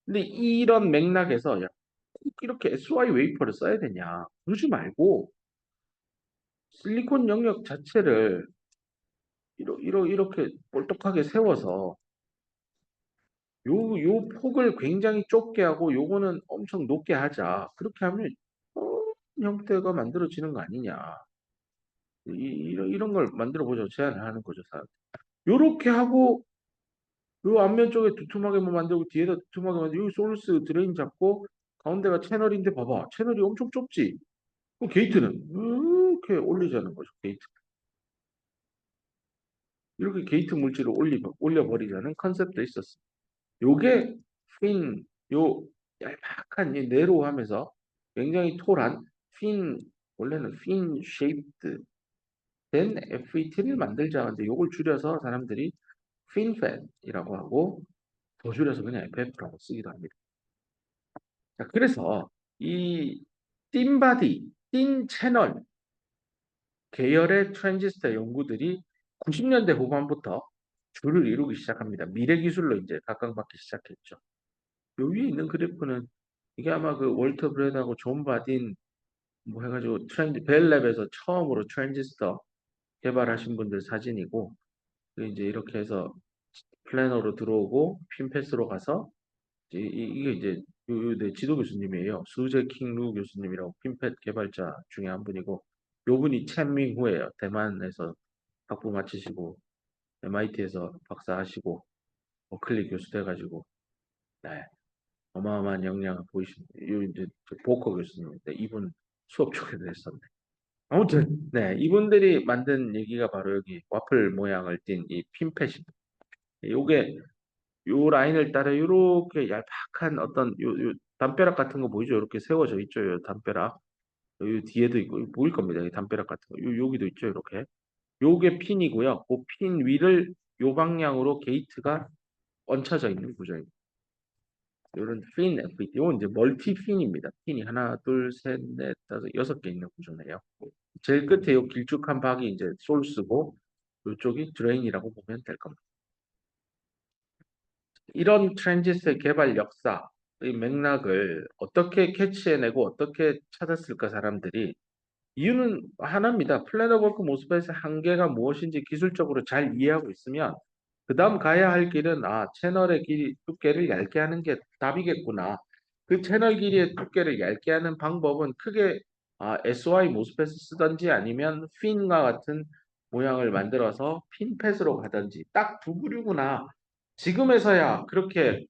근데 이런 맥락에서 야, 꼭 이렇게 SOI 웨이퍼를 써야 되냐? 그러지 말고 실리콘 영역 자체를 이렇게 볼떡하게 세워서 요 폭을 굉장히 좁게 하고 요거는 엄청 높게 하자. 그렇게 하면 형태가 만들어지는 거 아니냐. 이런 걸 만들어 보자고 제안을 하는 거죠, 사람. 요렇게 하고 요 앞면 쪽에 두툼하게만 만들고 뒤에다 두툼하게 만들고 여기 소urce 드레인 잡고 가운데가 채널인데 봐봐. 채널이 엄청 좁지. 그럼 게이트는 이렇게 올리자는 거죠, 게이트. 이렇게 게이트 물질을 올려버리자는 컨셉도 있었어요. 요게 핀, 요 얄팍한 이 네로하면서 굉장히 톨한 원래는 fin shaped 된 FET를 만들자. 근데 요걸 줄여서 사람들이 FinFET이라고 하고 더 줄여서 그냥 FF라고 쓰기도 합니다. 자, 그래서 이 띵바디, 띵 채널 계열의 트랜지스터 연구들이 90년대 후반부터 줄을 이루기 시작합니다. 미래 기술로 이제 각광받기 시작했죠. 요 위에 있는 그래프는 이게 아마 그 월터 브레드하고 존 바딘 뭐 해가지고 벨랩에서 처음으로 트랜지스터 개발하신 분들 사진이고 그 이제 이렇게 해서 플래너로 들어오고 핀패스로 가서 이게 이제 네, 지도 교수님이에요. 수제 킹루 교수님이라고 핀펫 개발자 중에 한 분이고 요 분이 첸밍후예요. 대만에서 학부 마치시고 MIT에서 박사하시고 버클리 교수 돼가지고 네, 어마어마한 역량을 보이십니다. 요 이제 보커 교수님인데 이분 수업 초에도 했었는데 아무튼 네 이분들이 만든 얘기가 바로 여기 와플 모양을 띤 이 핀펫입니다. 요게 요 라인을 따라 이렇게 얄팍한 어떤 요 담벼락 같은 거 보이죠? 이렇게 세워져 있죠. 요 담벼락. 요 뒤에도 있고 보일 겁니다. 이 담벼락 같은 거. 여기도 있죠. 이렇게. 요게 핀이고요. 그 핀 위를 요 방향으로 게이트가 얹혀져 있는 구조입니다. 요런 핀 FET. 이건 이제 멀티 핀입니다. 핀이 하나, 둘, 셋, 넷, 다섯, 여섯 개 있는 구조네요. 제일 끝에 요 길쭉한 박이 이제 소스고 요쪽이 드레인이라고 보면 될 겁니다. 이런 트랜지스터 개발 역사의 맥락을 어떻게 캐치해내고 어떻게 찾았을까 사람들이 이유는 하나입니다. 플래너 버크 모스펫의 한계가 무엇인지 기술적으로 잘 이해하고 있으면 그 다음 가야 할 길은 채널의 두께를 얇게 하는 게 답이겠구나. 그 채널 길이의 두께를 얇게 하는 방법은 크게 SOI 모스펫을 쓰든지 아니면 핀과 같은 모양을 만들어서 핀펫으로 가든지 딱 두 부류구나. 지금에서야 그렇게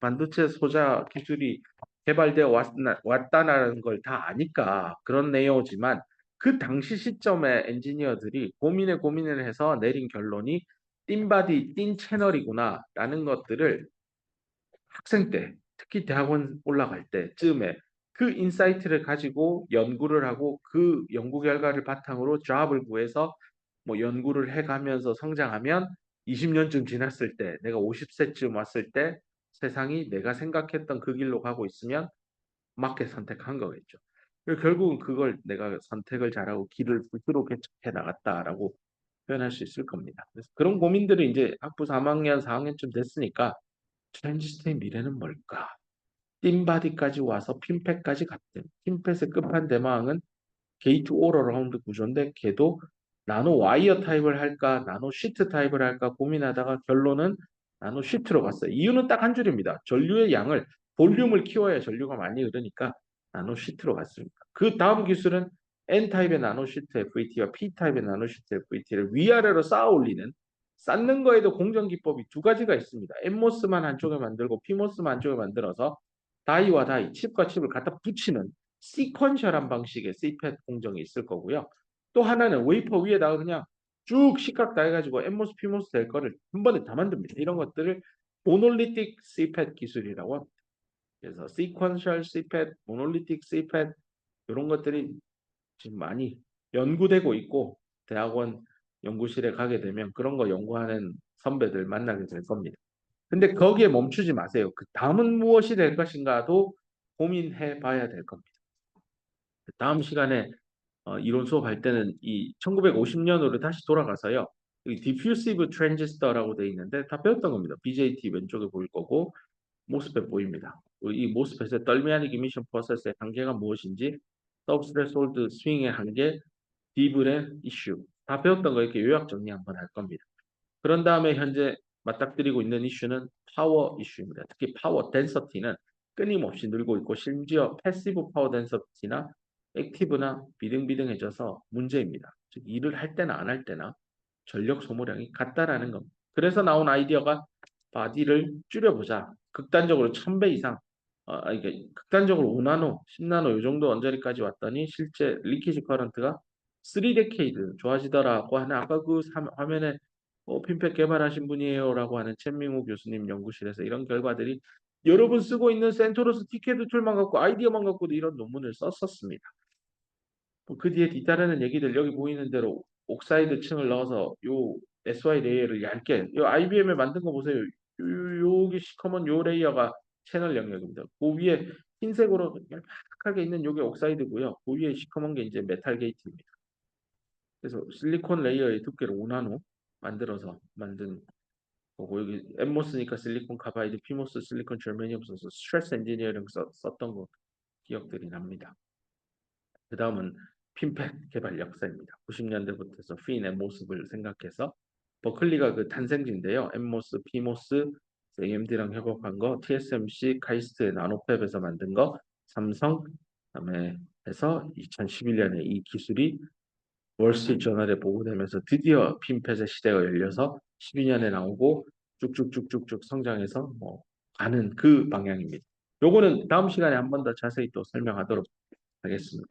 반도체 소자 기술이 개발되어 왔다는 걸 다 아니까 그런 내용이지만 그 당시 시점에 엔지니어들이 고민을 해서 내린 결론이 띵바디, 띵 채널이구나라는 것들을 학생 때, 특히 대학원 올라갈 때쯤에 그 인사이트를 가지고 연구를 하고 그 연구 결과를 바탕으로 잡을 구해서 뭐 연구를 해가면서 성장하면 20년쯤 지났을 때, 내가 50세쯤 왔을 때 세상이 내가 생각했던 그 길로 가고 있으면 맞게 선택한 거겠죠. 결국은 그걸 내가 선택을 잘하고 길을 불수록 개척해 나갔다라고 표현할 수 있을 겁니다. 그래서 그런 고민들이 이제 학부 3학년, 4학년쯤 됐으니까 트랜지스터의 미래는 뭘까? 띵바디까지 와서 핀펫까지 갔대. 핀펫의 끝판대망은 게이트 오러라운드 구조인데 걔도 나노 와이어 타입을 할까 나노 시트 타입을 할까 고민하다가 결론은 나노 시트로 갔어요. 이유는 딱 한 줄입니다. 전류의 양을 볼륨을 키워야 전류가 많이 흐르니까 나노 시트로 갔습니다. 그 다음 기술은 N타입의 나노 시트 FET와 P타입의 나노 시트 FET를 위아래로 쌓아 올리는 쌓는 거에도 공정 기법이 두 가지가 있습니다. N모스만 한쪽에 만들고 P모스만 한쪽에 만들어서 다이와 다이, 칩과 칩을 갖다 붙이는 시퀀셜한 방식의 CPET 공정이 있을 거고요. 또 하나는 웨이퍼 위에다가 그냥 쭉 식각 다 해가지고 N모스, P모스 될 거를 한 번에 다 만듭니다. 이런 것들을 모놀리틱 CPET 기술이라고 합니다. 그래서 시퀀셜 CPET, 모놀리틱 CPET 이런 것들이 지금 많이 연구되고 있고 대학원 연구실에 가게 되면 그런 거 연구하는 선배들 만나게 될 겁니다. 근데 거기에 멈추지 마세요. 그 다음은 무엇이 될 것인가도 고민해 봐야 될 겁니다. 다음 시간에 이론 수업할 때는 이 1950년으로 다시 돌아가서요. 이 디퓨시브 트랜지스터라고 되어 있는데 다 배웠던 겁니다. BJT 왼쪽에 보일 거고 모스펫 보입니다. 이 모스펫의 떨미아닉 이미션 프로세스의 한계가 무엇인지, 서브스레솔드 스윙의 한계, 디블의 이슈 다 배웠던 거 이렇게 요약 정리 한번 할 겁니다. 그런 다음에 현재 맞닥뜨리고 있는 이슈는 파워 이슈입니다. 특히 파워 덴서티는 끊임없이 늘고 있고 심지어 패시브 파워 덴서티나 액티브나 비등비등해져서 문제입니다. 즉 일을 할 때나 안 할 때나 전력 소모량이 같다라는 겁니다. 그래서 나온 아이디어가 바디를 줄여보자. 극단적으로 1000배 이상 이게 극단적으로 5나노, 10나노 이 정도 언저리까지 왔더니 실제 리키지 커런트가 3데케이드 좋아지더라고 하는 아까 그 화면에 핀펫 개발하신 분이에요라고 하는 첸밍우 교수님 연구실에서 이런 결과들이 여러분 쓰고 있는 센토로스 티켓 툴만 갖고 아이디어만 갖고도 이런 논문을 썼었습니다. 그 뒤에 뒤따르는 얘기들 여기 보이는 대로 옥사이드 층을 넣어서 요 SY 레이어를 얇게 요 IBM에 만든 거 보세요. 여기 시커먼 요 레이어가 채널 영역입니다. 그 위에 흰색으로 얄팍하게 있는 요게 옥사이드고요. 그 위에 시커먼 게 이제 메탈 게이트입니다. 그래서 실리콘 레이어의 두께를 5나노 만들어서 만든 거고 여기 엠모스니까 실리콘 카바이드, 피모스 실리콘 저메니움 써서 스트레스 엔지니어링 썼던 거 기억들이 납니다. 그 다음은 핀팻 개발 역사입니다. 90년대부터 해서 핀의 모습을 생각해서 버클리가 그 탄생지인데요. 엠모스, 피모스, AMD랑 협업한 거, TSMC, 카이스트의 나노팹에서 만든 거, 삼성, 그다음에 해서 2011년에 이 기술이 월스트리트저널에 보고되면서 드디어 핀팻의 시대가 열려서 12년에 나오고 쭉쭉쭉쭉쭉 성장해서 뭐 가는 그 방향입니다. 요거는 다음 시간에 한 번 더 자세히 또 설명하도록 하겠습니다.